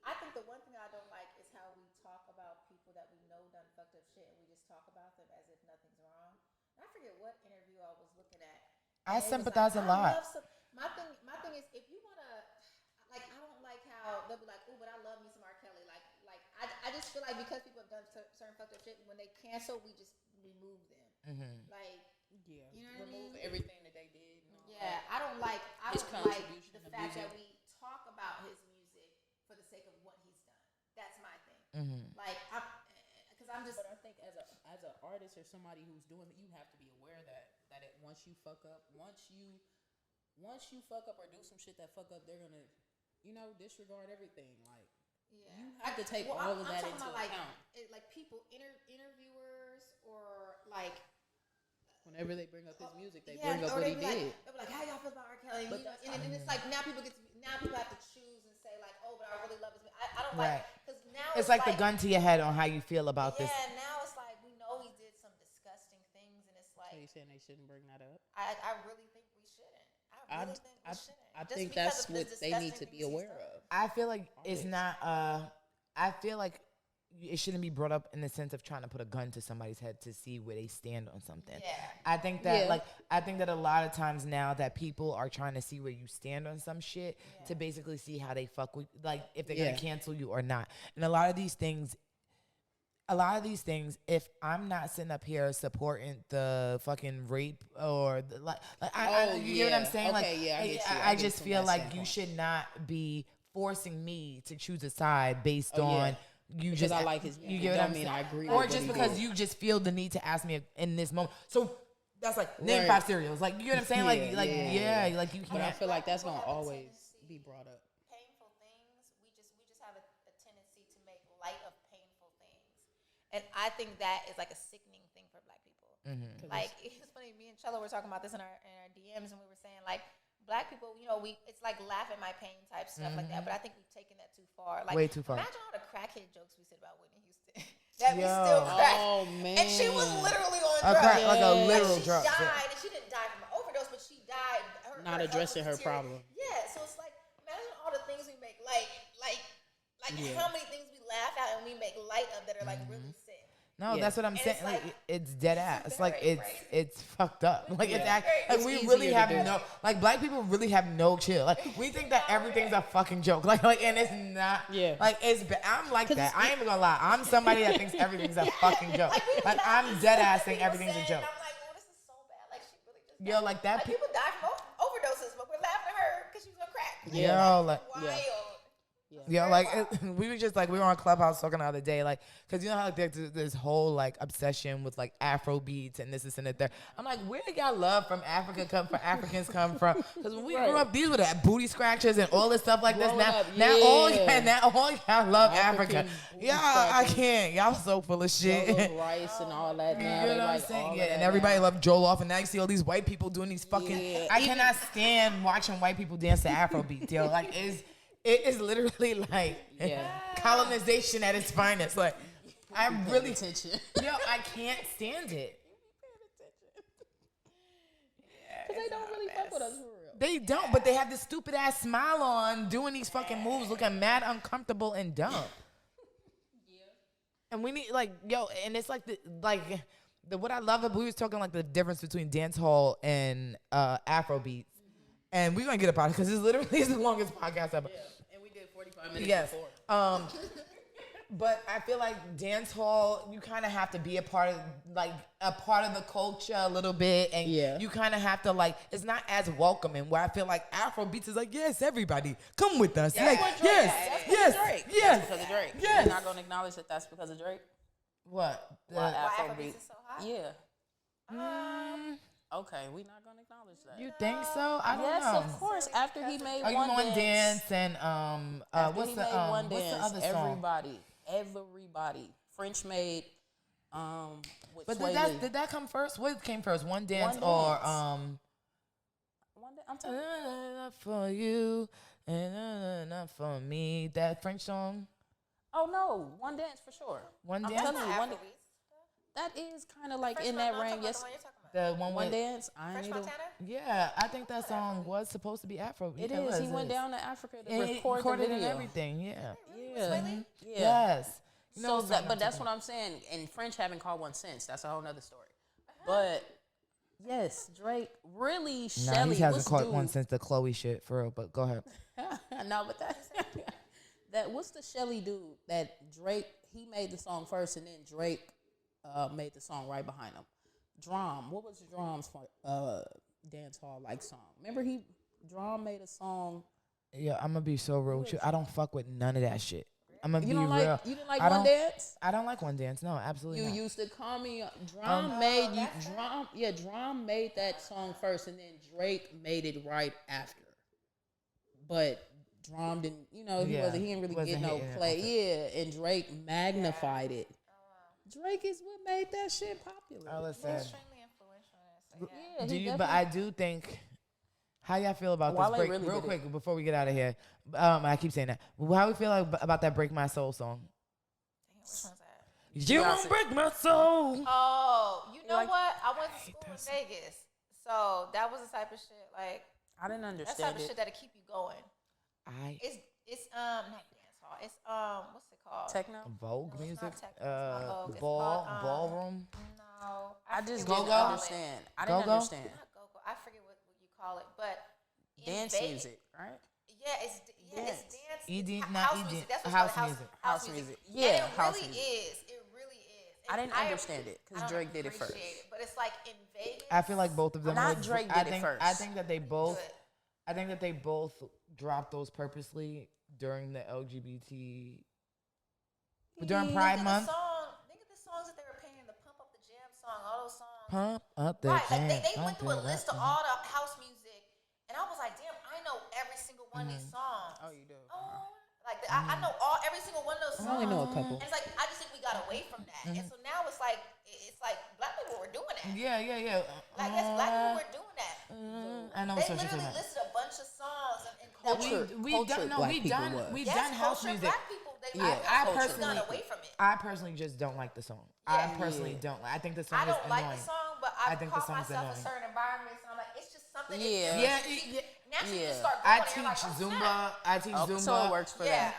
I think the one thing I don't like is how we talk about people that we know done fucked up shit, and we just talk about them as if nothing's wrong. And I forget what interview I was looking at. I sympathize a lot. My thing is, if you wanna, like, I don't like how they'll be like, "Oh, but I love me some R. Kelly." Like I just feel like because people have done certain fucked up shit, when they cancel, we just remove them. Mm-hmm. Like, yeah, you know what I mean? Everything that they did. Yeah, I don't like the fact that we talk about his music for the sake of what he's done. That's my thing. Mm-hmm. Like, because I'm just. But I think as an artist or somebody who's doing it, you have to be aware that once you fuck up, once you fuck up or do some shit that fuck up, they're gonna, disregard everything. Like, you have to take all of that into account. Like people, interviewers, or like. Whenever they bring up his music, they bring up what he did. They'll be like, "How y'all feel about R. Kelly?" And it's like now people have to choose and say like, "Oh, but I really love his music." I don't like because now it's like the gun to your head on how you feel about this. Yeah, now it's like we know he did some disgusting things, and it's like. So you saying they shouldn't bring that up? I really think we shouldn't. I really think we shouldn't. I think that's what they need to be aware of. I feel like it's not. I feel like it shouldn't be brought up in the sense of trying to put a gun to somebody's head to see where they stand on something. Yeah. I think that I think that a lot of times now that people are trying to see where you stand on some shit to basically see how they fuck with, like if they're gonna cancel you or not. And a lot of these things, if I'm not sitting up here supporting the fucking rape or you get what I'm saying? Okay, I just feel like you should not be forcing me to choose a side based on. Because I like his music. You get what I mean? I agree. Or just because you just feel the need to ask me in this moment. So that's like name 5 cereals. Like, you get what I'm saying? Like you can't. But I feel like that's gonna always be brought up. Painful things. We just have a tendency to make light of painful things, and I think that is like a sickening thing for Black people. Mm-hmm. Like, it was funny. Me and Chella were talking about this in our DMs, and we were saying like. Black people, it's like laugh at my pain type stuff like that. But I think we've taken that too far. Like, way too far. Imagine all the crackhead jokes we said about Whitney Houston. That we still crack. Oh, man. And she was literally on drugs. Like a literal drug. She died, and she didn't die from an overdose, but she died. Not addressing her problem. Yeah, so it's like, imagine all the things we make like how many things we laugh at and we make light of that are like really sick. No, that's what I'm saying. Like, it's dead ass. It's like it's fucked up. Like it's we really have no Black people really have no chill. Like we think that everything's a fucking joke. Like and it's not. Yeah. Like I'm like that. I ain't even gonna lie. I'm somebody that thinks everything's a fucking joke. Like I'm dead ass saying everything's a joke. I'm like, oh, this is so bad. Like she really just. Yo, like that. Like, people die from overdoses, but we're laughing at her because she was on crack. Yeah. Yo, like wild. Yeah, like we were just like we were on Clubhouse talking the other day, like because you know how like there's this whole like obsession with like Afro beats and this and that. I'm like, where did y'all love from Africans come from? Because when we grew up, these were the booty scratchers and all this stuff like this. Now all y'all love Africa. Yeah, I can't. Y'all so full of shit. Rice and all that. Now you know what I'm saying? Yeah, and everybody loved Joel off, and now you see all these white people doing these fucking. Yeah. I cannot stand watching white people dance to Afro beats. Yo, like It is literally like colonization at its finest. Like, I really, I can't stand it. Because they don't really fuck with us for real. They don't, but they have this stupid ass smile on, doing these fucking moves, looking mad uncomfortable and dumb. Yeah. And we need and it's like what I love about we was talking like the difference between dance hall and Afro beats. And we're gonna get up out because this literally is the longest podcast ever. Yeah. 45 minutes before. But I feel like dance hall, you kind of have to be a part of the culture a little bit, and you kind of have to it's not as welcoming. Where I feel like Afro beats is like, yes, everybody, come with us. Yes, That's because of Drake. Yes. You're not gonna acknowledge that that's because of Drake. What? Why Afrobeats is so hot? Yeah. Okay, we're not gonna acknowledge that. You think so? I don't know. Yes, of course. After he made Are you One One Dance, and what's the other song? Everybody. French made with But Sway Lee. did that come first? What came first? One Dance One or Dance. One Dance. I'm telling you. not for you and not for me? That French song. Oh no, One Dance for sure. One I'm Dance? telling you, Afrobeats. That is kind of like Fresh in that Montana, range. Yes, the one you're talking about. The one One with Dance. I Fresh need Montana? yeah, I think that song was supposed to be Afro. It is. He went down to Africa to and he record the recorded video. and everything. Yeah. Yeah. Yeah. Yes. You know So, what I'm but that's talking what I'm saying. And French haven't called one since. That's a whole nother story. But yes, Drake really. No, Shelly, he hasn't what's caught dude? one since the Chloe shit for real. But go ahead. No, but that what's the Shelly dude that Drake? He made the song first, and then Drake made the song right behind him. Drum. What was Drum's dance hall like song? Remember Drum made a song. Yeah, I'm gonna be so real with you. I don't fuck with none of that shit. I'm gonna You be don't real. like? You didn't like I One don't- Dance? I don't like One Dance. No, absolutely You not. used to call me. Drum made you. Drum made that song first, and then Drake made it right after. But Drum didn't. You know, he Yeah, didn't really wasn't get no hitting it. play. Yeah, and Drake magnified it. Drake is what made that shit popular. Listen. Extremely influential. So, yeah. Yeah, Do he you? But definitely- I do think. How y'all feel about Wale this break? really Real did it. quick before we get out of here. I keep saying that. How we feel about that "Break My Soul" song? Damn, which one's that? You won't break my soul. Oh, you know like- what? I went to school in Vegas, so that was the type of shit. Like I didn't that's the type understand of it. shit that'll keep you going. It's not dance hall. It's what's it called? Techno. Vogue No, it's music. not techno, it's not Vogue. It's Ball called, ballroom. No, I just forget what didn't you call it. understand. I didn't Go-go? understand. Not go-go. I forget what you call it, but in Dance Vegas- music, right? Yeah, it's dance. ED, It's not house ED. music. That's what's House called music. House music. And Yeah, it house really music. is. It really is. I And didn't understand it because I don't Drake did it first. appreciate it, but it's like in Vegas. I feel like both of them. Not were- Drake I did it think, first. I think that they both. Good. I think that they both dropped those purposely during the LGBT. During Pride Month. Think of the songs that they were playing, the Pump Up the Jam song, all those songs. Pump up the Right, jam. like they went pump through a it list up. of all the house music, and I was like, damn, I know every single one of these songs. Oh, you do? Oh, like I know every single one of those songs. I only know a couple. And it's like I just think we got away from that, and so now it's like black people were doing that. Yeah. Like yes, black people were doing that. I know They what you're literally talking about. listed a bunch of songs and Culture. We've done black people was. we've Yes, done house culture, music. Black people, they Yeah, I culture. personally gone away from it. I personally just don't like the song. I personally don't like. I think the song I is don't annoying. like the song, but I I've think the caught song's myself in annoying. certain environments, and I'm like, it's just something. Yeah. Naturally, you Yeah. start I going, and teach you're like, oh, Zumba. snap. I teach Zumba. So it works for Yeah. them.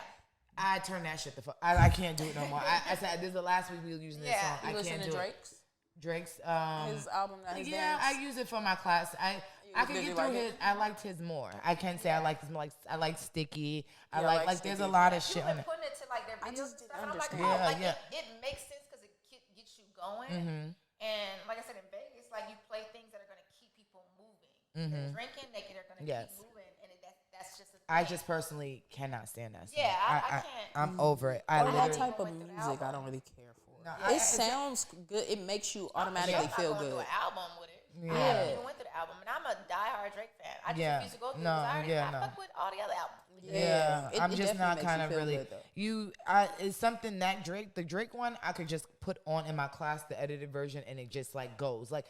I turn that shit the fuck. I can't do it no more. I said this is the last week we were using this Yeah. song. You I listen can't to do Drake's? it. Drake's His album that his yeah, dance? I use it for my class. I can did you get through like his. it? I liked his more. I can't say I like his more. Like I like Sticky. I Yeah, I like like there's a Sticky. lot of People shit on been it. putting it to like their videos just and stuff, didn't and I'm like, understand. oh, like Yeah. it makes sense because it gets you going. Mm-hmm. And like I said, in Vegas, like you play things that are going to keep people moving. They're drinking, they're going to Yes. keep moving, and that's just a thing. I just personally cannot stand that song. Yeah, I can't. I'm over it. I Or that literally. type of Going through the music, I album. don't really care for. No, It sounds good. It makes you automatically I'm feel not going good. through an album with it. I Yeah. haven't even went through the album, and I'm a diehard Drake fan. I just Yeah. refuse to go through No, it yeah, I no. fuck with all the other albums. Yeah, It- I'm it just definitely not makes kind you of feel really. good, though. It's something that the Drake one, I could just put on in my class, the edited version, and it just like goes. Like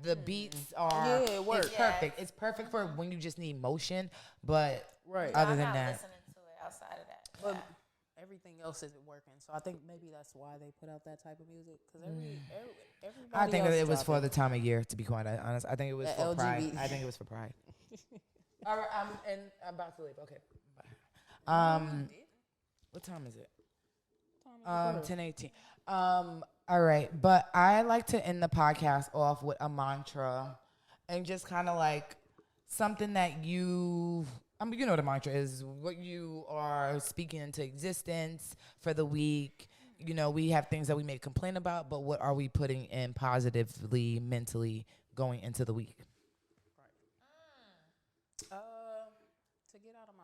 the beats are. Yeah, it works. It's perfect. It's perfect for when you just need motion. But Right. other I'm than not that, listening to it outside of that. But Yeah. everything else isn't working. So I think maybe that's why they put out that type of music. Because everybody I think that else it was for dropping. the time of year. To be quite honest, I think it was The for Pride. LGBT. I think it was for Pride. All right, I'm about to leave. Okay. What time is it? 10:18. All right, but I like to end the podcast off with a mantra, and just kind of like something that you know what a mantra is, what you are speaking into existence for the week. You know, we have things that we may complain about, but what are we putting in positively, mentally going into the week? To get out of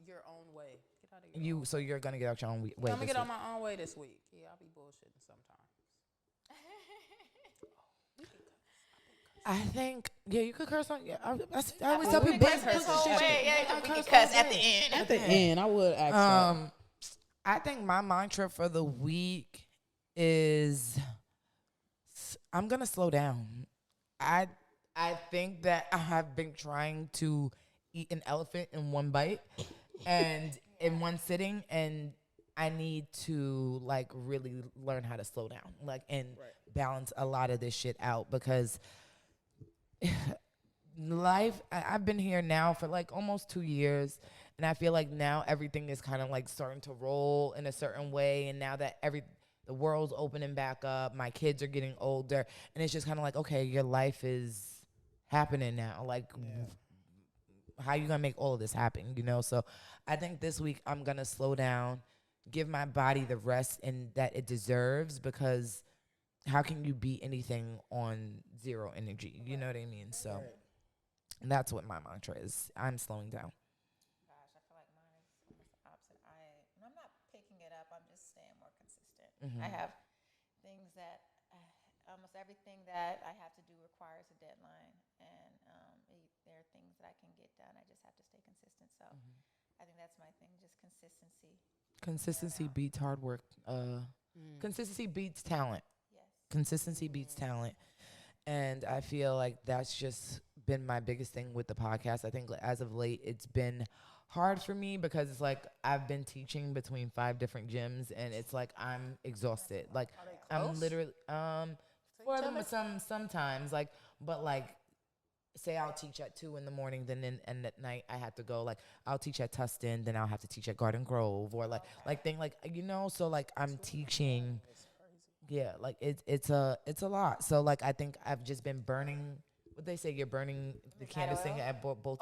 your own way. Get out of So you're gonna get out your own way. I'm gonna get on my own way this week. Yeah, I'll be bullshitting sometimes. I think you could curse on. Yeah, I always tell people curse. We can cuss at the end. At the end, I would ask that. I think my mantra for the week is I'm gonna slow down. I think that I have been trying to eat an elephant in one bite and in one sitting, and I need to like really learn how to slow down, like and balance a lot of this shit out because life. I've been here now for like almost 2 years. And I feel like now everything is kind of like starting to roll in a certain way. And now that the world's opening back up, my kids are getting older. And it's just kind of like, okay, your life is happening now. Like, how you going to make all of this happen, you know? So I think this week I'm going to slow down, give my body the rest and that it deserves, because how can you beat anything on zero energy? You know what I mean? So that's what my mantra is. I'm slowing down. I have things that almost everything that I have to do requires a deadline, and there are things that I can get done. I just have to stay consistent. So I think that's my thing, just consistency. Consistency beats hard work. Consistency beats talent. Yes. Consistency beats talent. And I feel like that's just been my biggest thing with the podcast. I think as of late, it's been hard for me because it's like I've been teaching between 5 different gyms, and it's like I'm exhausted. Like I'm literally for them sometimes like, but like say I'll teach at 2 a.m, then and at night I have to go, like I'll teach at Tustin, then I'll have to teach at Garden Grove, or like thing like, you know, so like I'm teaching. Yeah, like it's a lot. So like I think I've just been burning. What they say, you're burning the candle thing at both ends.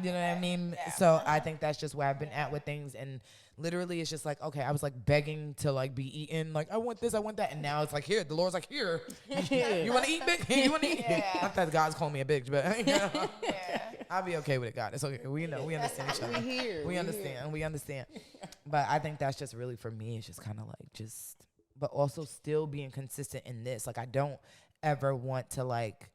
You know what I mean? Yeah. So I think that's just where I've been at with things. And literally it's just like, okay, I was like begging to like be eaten. Like, I want this, I want that. And now it's like, here, the Lord's like, here. You want to eat, bitch? You want to eat? Not that God's calling me a bitch, but you know, I'll be okay with it, God. It's okay. We know. We understand each other. We understand. But I think that's just really for me. It's just kind of like but also still being consistent in this. Like, I don't ever want to like,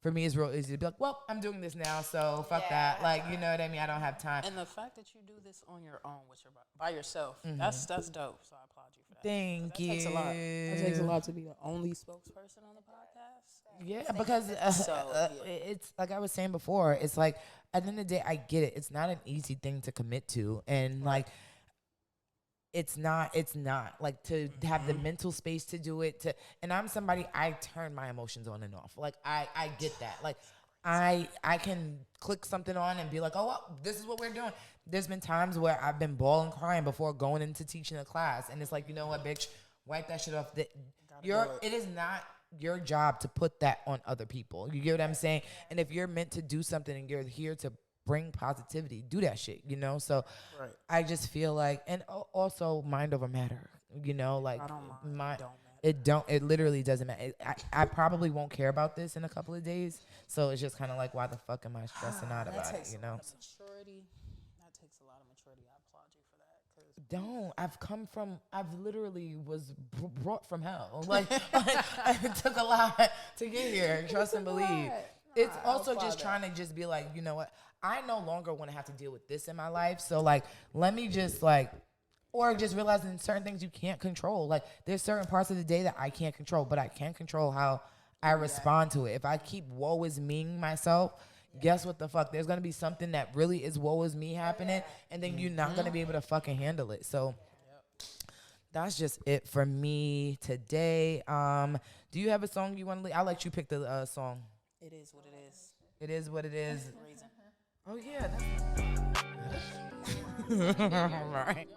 for me, it's real easy to be like, well, I'm doing this now, so fuck that. Like, you know what I mean? I don't have time. And the fact that you do this on your own, by yourself, that's dope. So I applaud you for that. Thank you. Takes a lot. It takes a lot to be the only spokesperson on the podcast. Yeah, because it's like I was saying before, it's like at the end of the day, I get it. It's not an easy thing to commit to, and like, it's not like to have the mental space to do it, and I'm somebody, I turn my emotions on and off. Like I get that. Like I can click something on and be like, oh, well, this is what we're doing. There's been times where I've been bawling, crying before going into teaching a class, and it's like, you know what, bitch, wipe that shit off. It is not your job to put that on other people. You get what I'm saying? And if you're meant to do something and you're here to bring positivity, do that shit, you know? So I just feel like, and also mind over matter, you know, like it literally doesn't matter. I probably won't care about this in a couple of days. So it's just kind of like, why the fuck am I stressing out about it, you know? Maturity. That takes a lot of maturity. I applaud you for that. I've literally was brought from hell. Like, it took a lot to get here. Trust and believe. It's also just trying to just be like, you know what? I no longer want to have to deal with this in my life. So, like, let me just, like, or just realizing certain things you can't control. Like, there's certain parts of the day that I can't control, but I can control how I respond to it. If I keep woe is meing myself, guess what the fuck? There's going to be something that really is woe is me happening, and then you're not going to be able to fucking handle it. So, that's just it for me today. Do you have a song you want to leave? I'll let you pick the song. It is what it is. It is what it is. Reason. Oh, yeah. All right.